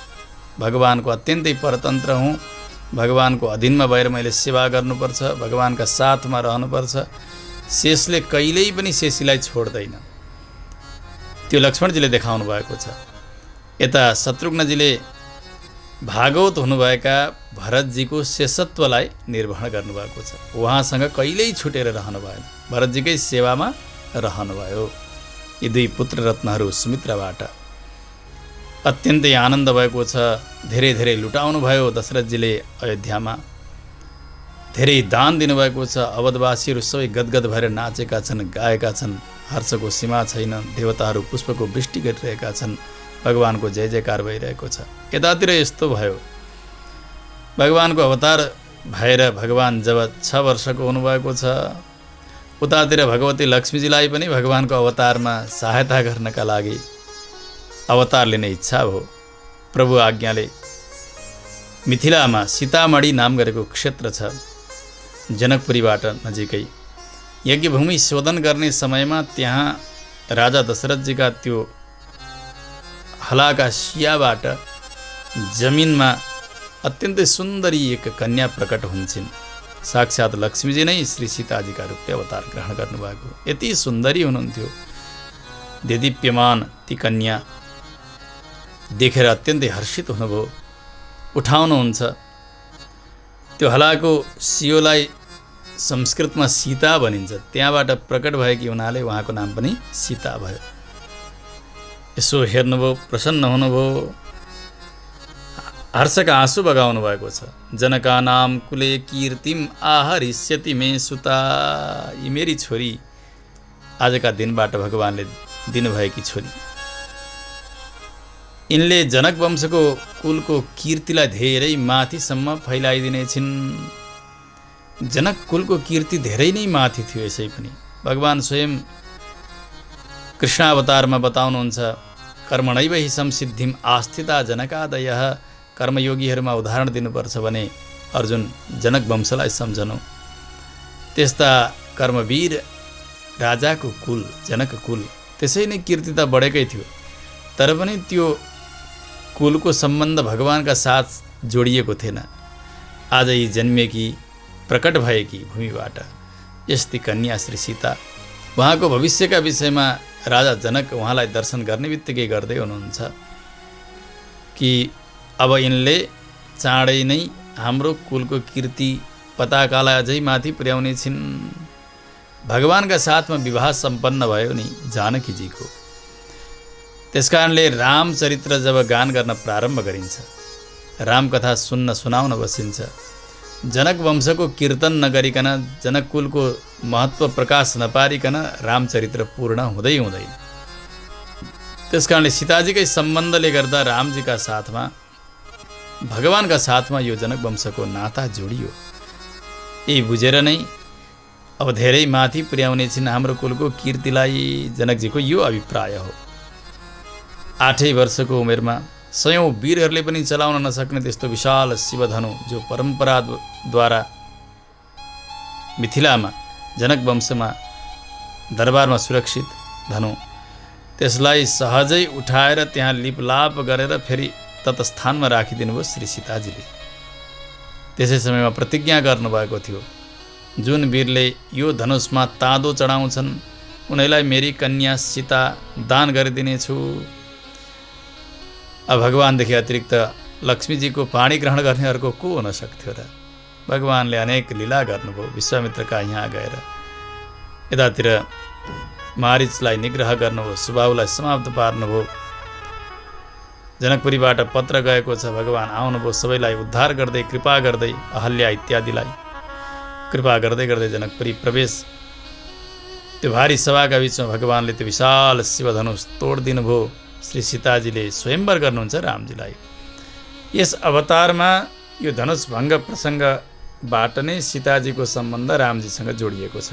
भगवानको अत्यन्तै परतन्त्र हुँ, भगवानको अधीनमा भएर मैले सेवा गर्नुपर्छ, भगवानका साथमा रहनुपर्छ। शेषले कहिल्यै पनि शेषीलाई छोड्दैन, त्यो लक्ष्मणजीले देखाउनु भएको छ। यता शत्रुघ्नजीले भागवत हुनुभएका भरतजीको शेषत्वलाई निर्वहन गर्नुभएको छ। उहाँसँग कहिल्यै छुटेर रहनु भएन, भरतजीकै सेवामा रहनुभयो। यी 2 पुत्र रत्नहरू सुमित्राबाट अत्यन्तै आनन्द भएको छ। धेरै धेरै लुटाउनु भयो दशरथजीले अयोध्यामा, धेरै दान दिनुभएको छ। अवधवासीहरू सबै गदगद भएर नाचेका छन्, गाएका छन्। हर्षको सीमा छैन, देवताहरू पुष्पको वृष्टि गरिरहेका छन्, भगवानको जय जयकार भइरहेको छ। यतातिर यस्तो भयो, भगवानको अवतार भएर भगवान जब 6 वर्षको हुनुभएको छ, उतातिर भगवती लक्ष्मीजीलाई पनि भगवानको अवतारमा सहायता गर्नका लागि अवतार लिने इच्छा भयो। प्रभु आज्ञाले मिथिलामा सीतामढी नाम गरेको क्षेत्र छ, जनकपुरीबाट नजिकै। यज्ञभूमि शोधन गर्ने समयमा त्यहाँ राजा दशरथजीका त्यो हलाका सियाबाट जमिनमा अत्यन्तै सुन्दरी एक कन्या प्रकट हुन्छन्। साक्षात लक्ष्मीजी नै श्री सीताजीका रूपले अवतार ग्रहण गर्नुभएको। यति सुन्दरी हुनुहुन्थ्यो, देदीप्यमान ती कन्या देखेर अत्यन्तै हर्षित हुनुभयो। उठाउनुहुन्छ त्यो हलाको सियोलाई संस्कृतमा सीता भनिन्छ, त्यहाँबाट प्रकट भएकी हुनाले उहाँको नाम पनि सीता भयो। यसो हेर्नुभयो, प्रसन्न हुनुभयो, हर्षका आँसु बगाउनु भएको छ। जनका नाम कुले कीर्तिम आहरिष्यति मे सुता। यी मेरी छोरी, आजका दिनबाट भगवानले दिनुभएकी छोरी। यिनले जनक वंशको कुलको कीर्तिलाई धेरै माथिसम्म फैलाइदिनेछिन्। जनक कुलको कीर्ति धेरै नै माथि थियो। यसै पनि भगवान स्वयं कृष्णावतारमा बताउनुहुन्छ, कर्मणैव हि संसिद्धिम आस्थिता जनकादयः। कर्मयोगीहरूमा उदाहरण दिनुपर्छ भने अर्जुन जनक वंशलाई सम्झनु। त्यस्ता कर्मवीर राजाको कुल जनक कुल, त्यसै नै कीर्ति त बढेकै थियो, तर पनि त्यो कुलको सम्बन्ध भगवानका साथ जोडिएको थिएन। आज यी जन्मेकी प्रकट भएकी भूमिबाट यस्ती कन्या श्री सीता, उहाँको भविष्यका विषयमा राजा जनक उहाँलाई दर्शन गर्ने बित्तिकै गर्दै हुनुहुन्छ कि अब यिनले चाँडै नै हाम्रो कुलको कीर्ति पताकालाई अझै माथि पुर्याउने छिन्। भगवानका साथमा विवाह सम्पन्न भयो नि जानकीजीको। त्यसकारणले रामचरित्र जब गान गर्न प्रारम्भ गरिन्छ, रामकथा सुन्न सुनाउन बसिन्छ। जनक वंशको कीर्तन नगरिकन, जनककुलको महत्त्व प्रकाश नपारिकन रामचरित्र पूर्ण हुँदै हुँदैन। त्यसकारणले सीताजीकै सम्बन्धले गर्दा रामजीका साथमा, भगवानका साथमा यो जनक वंशको नाता जोडियो। यही बुझेर नै अब धेरै माथि पुर्याउने छिन् हाम्रो कुलको कीर्तिलाई, जनकजीको यो अभिप्राय हो। 8 वर्षको उमेरमा सयौं वीरहरूले पनि चलाउन नसक्ने त्यस्तो विशाल शिवधनु जो परम्पराद्वारा मिथिलामा जनक वंशमा दरबारमा सुरक्षित धनु, त्यसलाई सहजै उठाएर त्यहाँ लिपलाप गरेर फेरि तत्स्थानमा राखिदिनु भयो श्री सीताजीले। त्यसै समयमा प्रतिज्ञा गर्नुभएको थियो, जुन वीरले यो धनुषमा ताँदो चढाउँछन् उनीलाई मेरी कन्या सीता दान गरिदिनेछु। अब भगवानदेखि अतिरिक्त लक्ष्मीजीको पाणी ग्रहण गर्ने अर्को को हुन सक्थ्यो र? भगवानले अनेक लीला गर्नुभयो। विश्वामित्रका यहाँ गएर यतातिर मारिचलाई निग्रह गर्नुभयो, सुबाहुलाई समाप्त पार्नुभयो। जनकपुरीबाट पत्र गएको छ, भगवान आउनुभयो, सबैलाई उद्धार गर्दै कृपा गर्दै, अहल्या इत्यादिलाई कृपा गर्दै गर्दै जनकपुरी प्रवेश। त्यो भारी सभाका बिचमा भगवानले त्यो विशाल शिवधनुष तोडिदिनु भयो। श्री सीताजीले स्वयंवर गर्नुहुन्छ रामजीलाई। यस अवतारमा यो धनुष भङ्ग प्रसङ्गबाट नै सीताजीको सम्बन्ध रामजीसँग जोडिएको छ।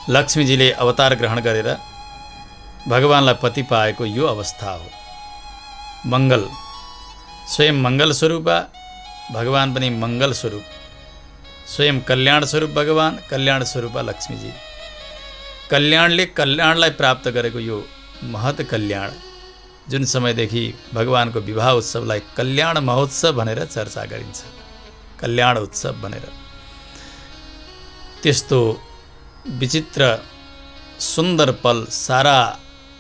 लक्ष्मीजीले अवतार ग्रहण गरेर भगवानलाई पति पाएको यो अवस्था हो। मङ्गल, स्वयं मङ्गल स्वरूपा भगवान पनि मङ्गल स्वरूप, स्वयं कल्याण स्वरूप भगवान, कल्याण स्वरूपा लक्ष्मीजी। कल्याणले कल्याणलाई प्राप्त गरेको यो महत कल्याण, जुन समयदेखि भगवानको विवाह उत्सवलाई कल्याण महोत्सव भनेर चर्चा गरिन्छ, कल्याण उत्सव भनेर। त्यस्तो विचित्र सुन्दर पल सारा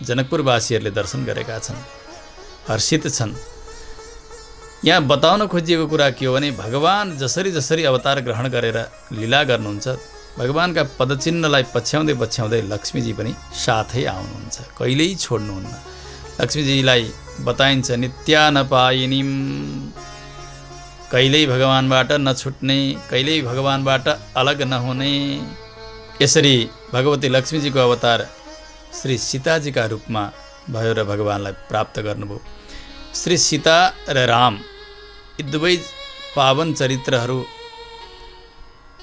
जनकपुरवासीहरूले दर्शन गरेका छन्, हर्षित छन्। यहाँ बताउन खोजिएको कुरा के हो भने भगवान जसरी जसरी अवतार ग्रहण गरेर लीला गर्नुहुन्छ, भगवानका पदचिन्हलाई पछ्याउँदै पछ्याउँदै लक्ष्मीजी पनि साथै आउनुहुन्छ, कहिल्यै छोड्नुहुन्न। लक्ष्मीजीलाई बताइन्छ नित्या नपाइनीम, कहिल्यै भगवानबाट नछुट्ने, कहिल्यै भगवानबाट अलग नहुने। यसरी भगवती लक्ष्मीजीको अवतार श्री सीताजीका रूपमा भयो र भगवानलाई प्राप्त गर्नुभयो। श्री सीता र राम यी दुवै पावन चरित्रहरू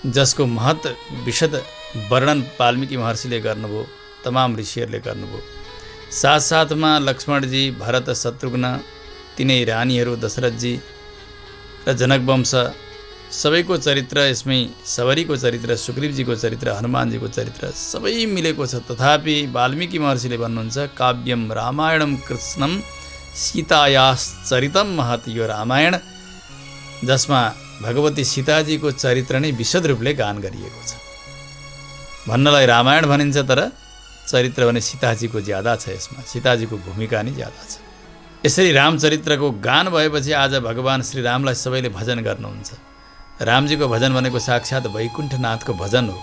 जसको महत विशद वर्णन वाल्मीकि महर्षिले गर्नुभयो, तमाम ऋषिहरूले गर्नुभयो। साथसाथमा लक्ष्मणजी, भरत, शत्रुघ्न, तिनै रानीहरू दशरथजी र जनकवंश सबैको चरित्र यसमै, सबरीको चरित्र, सुग्रीवजीको चरित्र, हनुमानजीको चरित्र सबै मिलेको छ। तथापि वाल्मीकि महर्षिले भन्नुहुन्छ काव्यम रामायणम कृष्णम सीतायाश्चरितम महत, यो रामायण जसमा भगवती सीताजीको चरित्र नै विशद रूपले गान गरिएको छ। भन्नलाई रामायण भनिन्छ तर चरित्र भने सीताजीको ज्यादा छ, यसमा सीताजीको भूमिका नै ज्यादा छ। यसरी रामचरित्रको गान भएपछि आज भगवान श्री रामलाई सबैले भजन गर्नुहुन्छ। रामजीको भजन भनेको साक्षात् वैकुण्ठनाथको भजन हो।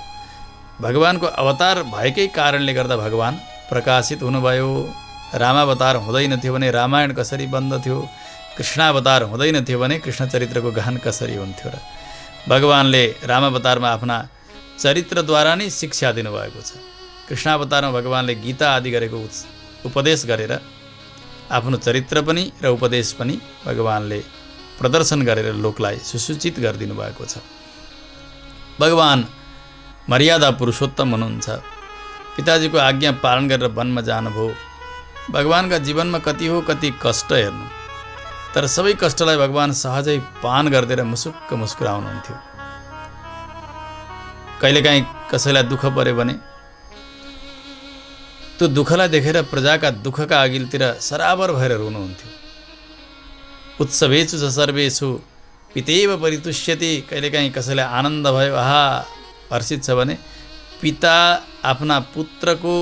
भगवानको अवतार भएकै कारणले गर्दा भगवान प्रकाशित हुनुभयो। रामावतार हुँदैनथ्यो भने रामायण कसरी बन्दथ्यो, कृष्णावतार हुँदैनथ्यो भने कृष्ण चरित्रको गान कसरी हुन्थ्यो र? भगवानले रामावतारमा आफ्ना चरित्रद्वारा नै शिक्षा दिनुभएको छ। कृष्णावतारमा भगवानले गीता आदि गरेको उपदेश गरेर आफ्नो चरित्र पनि र उपदेश पनि भगवानले प्रदर्शन गरेर लोकलाई सुसूचित गरिदिनु भएको छ। भगवान मर्यादा पुरुषोत्तम हुनुहुन्छ। पिताजीको आज्ञा पालन गरेर वनमा जानुभयो। भगवानका जीवनमा कति हो कति कष्ट हेर्नु, तर सबै कष्टलाई भगवान सहजै पान गरिदिएर मुसुक्क मुस्कुराउनुहुन्थ्यो। कहिलेकाहीँ कसैलाई दुःख पर्यो भने त्यो दुःखलाई देखेर प्रजाका दुःखका अघिल्तिर सराबर भएर रुनुहुन्थ्यो। उत्सवेषु च सर्वेषु पितेव परितुष्यति, कहिलेकाहीँ कसैलाई आनन्द भयो, आहा हर्षित छ भने पिता आफ्ना पुत्रको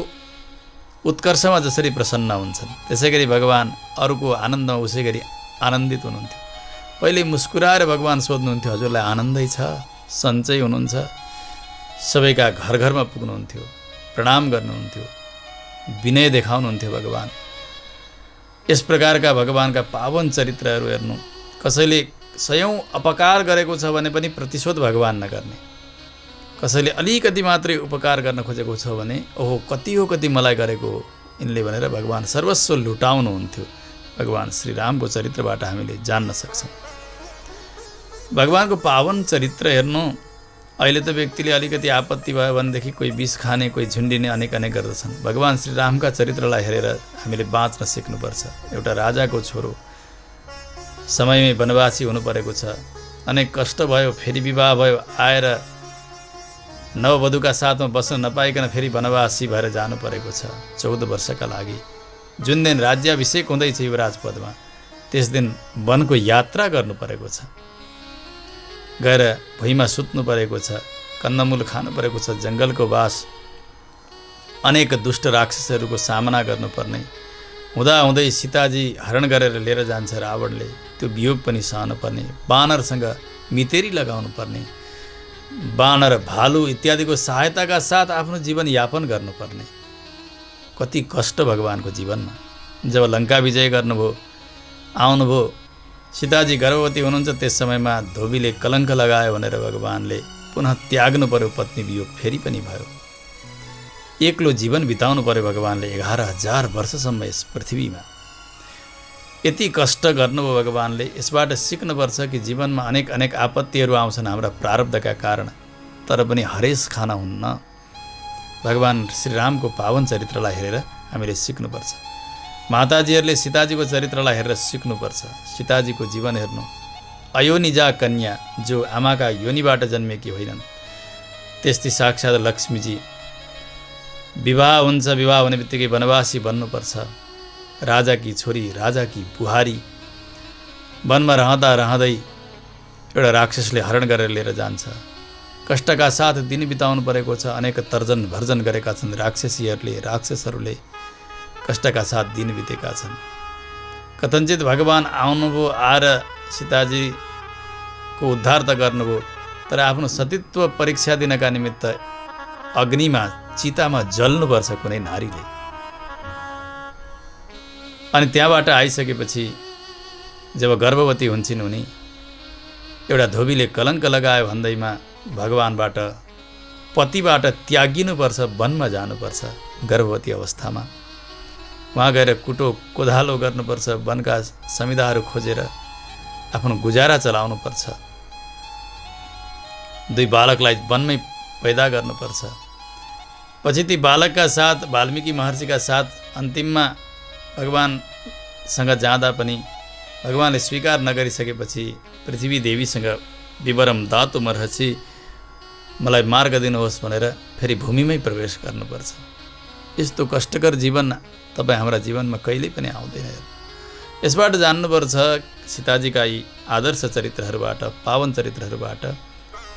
उत्कर्षमा जसरी प्रसन्न हुन्छन् त्यसै गरी भगवान अरूको आनन्दमा उसै गरी आनन्दित हुनुहुन्थ्यो। पहिले मुस्कुराएर भगवान सोध्नुहुन्थ्यो हजुरलाई आनन्दै छ, सन्चै हुनुहुन्छ? सबैका घर घरमा पुग्नुहुन्थ्यो, प्रणाम गर्नुहुन्थ्यो, विनय देखाउनुहुन्थ्यो भगवान। यस प्रकारका भगवानका पावन चरित्रहरू हेर्नु। कसैले सयौं अपकार गरेको छ भने पनि प्रतिशोध भगवान नगर्ने, कसैले अलिकति मात्रै उपकार गर्न खोजेको छ भने ओहो कति हो कति मलाई गरेको हो यिनले भनेर भगवान सर्वस्व लुटाउनुहुन्थ्यो। भगवान श्रीरामको चरित्रबाट हामीले जान्न सक्छौँ। भगवानको पावन चरित्र हेर्नु। अहिले त व्यक्तिले अलिकति आपत्ति भयो भनेदेखि कोही विष खाने, कोही झुन्डिने अनेक गर्दछन्। भगवान श्रीरामका चरित्रलाई हेरेर हामीले बाँच्न सिक्नुपर्छ। एउटा राजाको छोरो समयमै वनवासी हुनु परेको छ, अनेक कष्ट भयो, फेरि विवाह भयो, आएर नववधुका साथमा बस्न नपाइकन फेरि वनवासी भएर जानु परेको छ 14 वर्षका लागि। जुन दिन राज्याभिषेक हुँदैछ युवराज पदमा, त्यस दिन वनको यात्रा गर्नु परेको छ, गएर भुइँमा सुत्नु परेको छ, कन्दमूल खानु परेको छ, जङ्गलको वास, अनेक दुष्ट राक्षसहरूको सामना गर्नुपर्ने हुँदाहुँदै सीताजी हरण गरेर लिएर जान्छ रावणले, त्यो वियोग पनि सहनु पर्ने, बानरसँग मितेरी लगाउनु पर्ने, बानर भालु इत्यादिको सहायताका साथ आफ्नो जीवन यापन गर्नुपर्ने। कति कष्ट भगवानको जीवनमा। जब लङ्का विजय गर्नुभयो, आउनुभयो, सीताजी गर्भवती हुनुहुन्छ, त्यस समयमा धोबीले कलङ्क लगायो भनेर भगवानले पुनः त्याग्नु पर्यो, पत्नी वियोग फेरि पनि भयो। एक्लो जीवन बिताउनु पर्यो भगवानले 11,000 वर्षसम्म यस पृथ्वीमा। यति कष्ट गर्नुभयो भगवानले। यसबाट सिक्नुपर्छ कि जीवनमा अनेक आपत्तिहरू आउँछन् हाम्रा प्रारब्धका कारण, तर पनि हरेस खाना हुन्न। भगवान श्रीरामको पावन चरित्रलाई हेरेर हामीले सिक्नुपर्छ। माताजीहरूले सीताजीको चरित्रलाई हेरेर सिक्नुपर्छ। सीताजीको जीवन हेर्नु। अयोनिजा कन्या, जो आमाका योनिबाट जन्मेकी होइनन्, त्यस्तै साक्षात् लक्ष्मीजी। विवाह हुन्छ, विवाह हुने बित्तिकै वनवासी बन्नुपर्छ। राजाकी छोरी, राजाकी बुहारी वनमा रहँदै एउटा राक्षसले हरण गरेर लिएर जान्छ। कष्टका साथ दिन बिताउनु परेको छ। अनेक तर्जन भर्जन गरेका छन् राक्षसहरूले कष्टका साथ दिन बितेका छन्। कथनचित भगवान आउनुभयो, आएर सीताजीको उद्धार त गर्नुभयो, तर आफ्नो सतीत्व परीक्षा दिनका निमित्त अग्निमा, चितामा जल्नुपर्छ कुनै नारीले। अनि त्यहाँबाट आइसकेपछि जब गर्भवती हुन्छन् उनी, एउटा धोबीले कलङ्क लगायो भन्दैमा भगवानबाट, पतिबाट त्यागिनुपर्छ, वनमा जानुपर्छ गर्भवती अवस्थामा। वहाँ गएर कुटो कोधालो गर्नुपर्छ, वनका समिदाहरू खोजेर आफ्नो गुजारा चलाउनुपर्छ। 2 बालकलाई वनमै पैदा गर्नुपर्छ। पछि ती बालकका साथ, वाल्मीकि महर्षिका साथ अन्तिममा भगवानसँग जाँदा पनि भगवानले स्वीकार नगरिसकेपछि पृथ्वी देवीसँग विवरम दातु महर्षि, मलाई मार्ग दिनुहोस् भनेर फेरि भूमिमै प्रवेश गर्नुपर्छ। यस्तो कष्टकर जीवन तपाईँ हाम्रा जीवनमा कहिल्यै पनि आउँदैन। यसबाट जान्नुपर्छ सीताजीका यी आदर्श चरित्रहरूबाट, पावन चरित्रहरूबाट,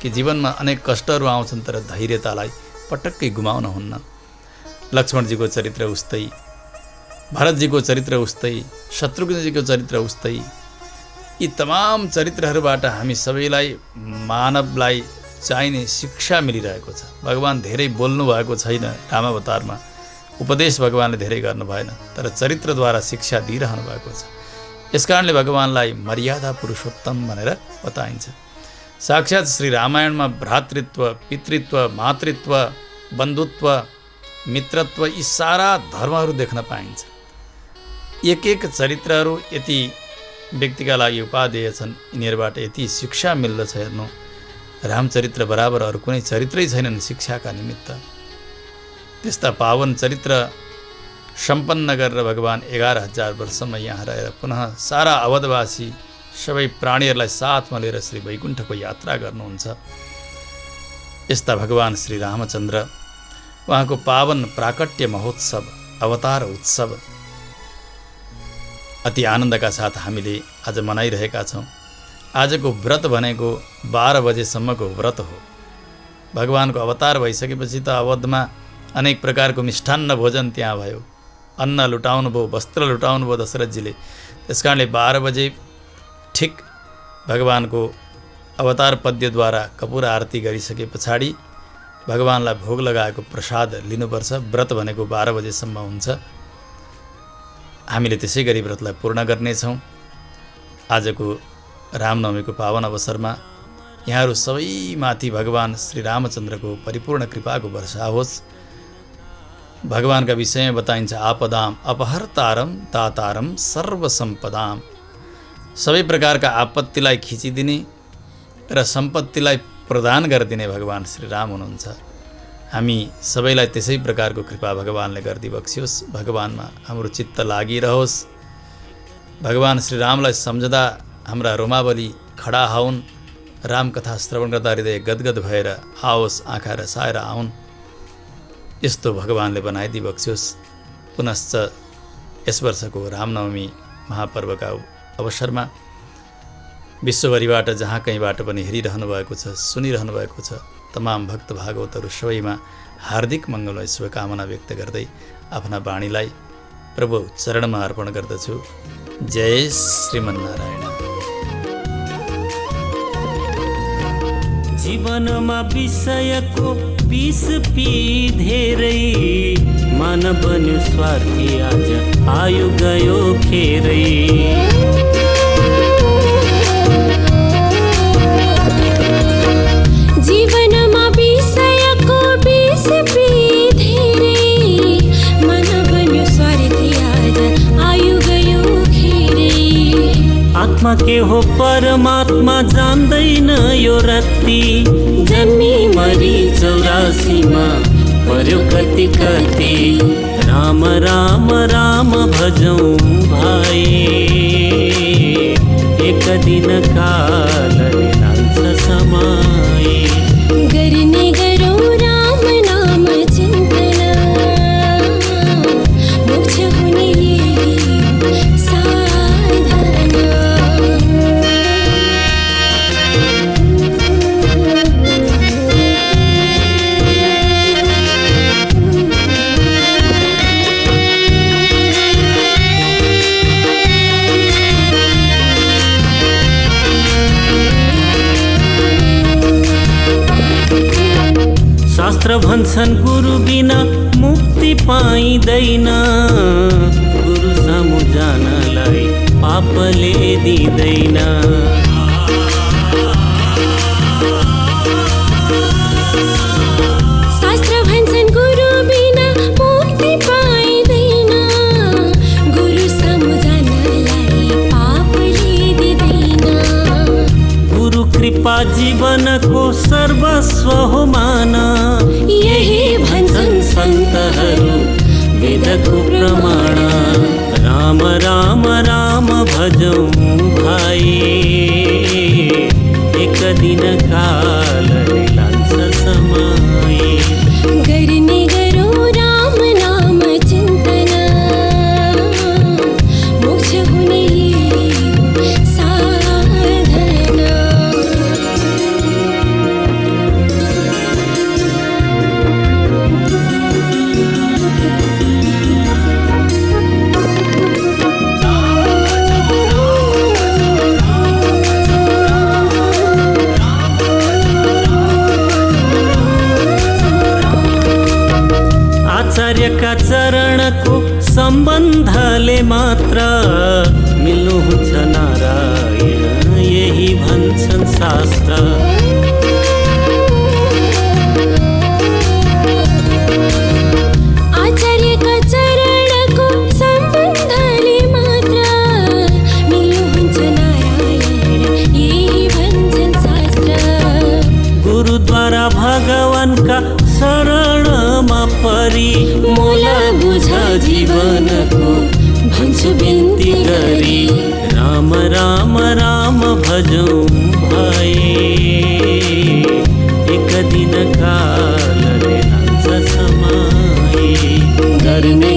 कि जीवनमा अनेक कष्टहरू आउँछन् तर धैर्यतालाई पटक्कै गुमाउन हुन्न। लक्ष्मणजीको चरित्र उस्तै, भरतजीको चरित्र उस्तै, शत्रुघ्नजीको चरित्र उस्तै। यी तमाम चरित्रहरूबाट हामी सबैलाई, मानवलाई चाहिने शिक्षा मिलिरहेको छ। भगवान धेरै बोल्नु भएको छैन रामावतारमा, उपदेश भगवानले धेरै गर्नु भएन, तर चरित्रद्वारा शिक्षा दिइरहनु भएको छ। यसकारणले भगवानलाई मर्यादा पुरुषोत्तम भनेर बताइन्छ। साक्षात् श्री रामायणमा भ्रातृत्व, पितृत्व, मातृत्व, बन्धुत्व, मित्रत्व, यी सारा धर्महरू देख्न पाइन्छ। एक चरित्रहरू यति व्यक्तिका लागि उपादेय छन्, यिनीहरूबाट यति शिक्षा मिल्दछ। हेर्नु, रामचरित्र बराबर अरू कुनै चरित्रै छैनन् शिक्षाका निमित्त। त्यस्ता पावन चरित्र सम्पन्न गरेर भगवान 11,000 वर्षसम्म यहाँ रहेर पुनः सारा अवधवासी सबै प्राणीहरूलाई साथमा लिएर श्री वैकुण्ठको यात्रा गर्नुहुन्छ। यस्ता भगवान श्री रामचन्द्र, उहाँको पावन प्राकट्य महोत्सव, अवतार उत्सव अति आनन्दका साथ हामीले आज मनाइरहेका छौँ। आजको व्रत भनेको 12 बजेसम्मको व्रत हो। भगवानको अवतार भइसकेपछि त अवधमा अनेक प्रकारको मिष्ठान्न भोजन त्यहाँ भयो। अन्न लुटाउनु भयो, वस्त्र लुटाउनु भयो दशरथजीले। त्यसकारणले 12 बजे ठिक भगवानको अवतार पद्यद्वारा कपूर आरती गरिसके पछाडि भगवानलाई भोग लगाएको प्रसाद लिनुपर्छ। व्रत भनेको 12 बजेसम्म हुन्छ। हामीले त्यसै गरी व्रतलाई पूर्ण गर्नेछौँ। आजको रामनवमीको पावन अवसरमा यहाँहरू सबैमाथि भगवान श्री रामचन्द्रको परिपूर्ण कृपाको वर्षा होस्। भगवानका विषयमा बताइन्छ आपदाम अपहर्तारम दातारम सर्वसम्पदाम। सबै प्रकारका आपत्तिलाई खिचिदिने र सम्पत्तिलाई प्रदान गरिदिने भगवान श्री राम हुनुहुन्छ। हामी सबैलाई त्यसै प्रकारको कृपा भगवानले गरिदिई बक्सियोस्। भगवानमा हाम्रो चित्त लागिरहोस्। भगवान श्री रामलाई सम्झदा हाम्रा रोमावली खडा हुन्। रामकथा श्रवण गर्दा हृदय गदगद भएर आओस्, आँखा रसाएर आउन्। यस्तो भगवानले बनाइदिई बक्सियोस्। पुनश्च यस वर्षको रामनवमी महापर्वका अवसरमा विश्वभरिबाट जहाँ कहीँबाट पनि हेरिरहनु भएको छ, सुनिरहनु भएको छ, तमाम भक्त भागवतहरू सबैमा हार्दिक मङ्गलमय शुभकामना व्यक्त गर्दै आफ्ना वाणीलाई प्रभु चरणमा अर्पण गर्दछु। जय श्रीमन्नारायण। जीवनमा विषयको विष पी धेरै, मान बन्यो स्वार्थी आज आयु गयो खेरै। जीवनमा विषयको विष पी धेरै, मान बन्यो स्वार्थी आज आयु गयो खेरै। आत्मा के हो परमात्मा जान्दैन यो रत्ती, जन्मी मरी 84 पर्यो कति कति। राम राम राम भजौँ भाइ, एक दिन कालले लान्छ समय। गर्ने गरौँ राम नाम चिन्तना, मोक्ष हुने साधना। शास्त्र भन्छन् गुरु बिना मुक्ति पाइँदैन, गुरु सामु जानलाई पापले दिँदैन। शास्त्र भन्छन् गुरु बिना मुक्ति पाइँदैन, गुरु सामु जानलाई पापले दिँदैन। गुरु कृपा जीवनको सर्वस्व हो मान, यही भन्छन् सन्तहरू वेदको प्रमाण। राम राम राम भजौँ भाइ, एक दिन कालले लान्छ समय। गर्ने गरौँ राम नाम चिन्तना, मोक्ष हुने साधना। आचार्यका चरणको सम्बन्धले मात्र मिल्नुहुन्छ नारायण, यही भन्छन् शास्त्र। आचार्यका चरणको सम्बन्धले मात्र मिल्नुहुन्छ नारायण, यही भन्छन् शास्त्र। गुरुद्वारा भगवानका शरणमा परी, मोला बुझ जीवनको भन्छु बिन्ती गरी। राम राम राम भजौँ भाइ, एक दिन कालले लान्छ समय। गर्ने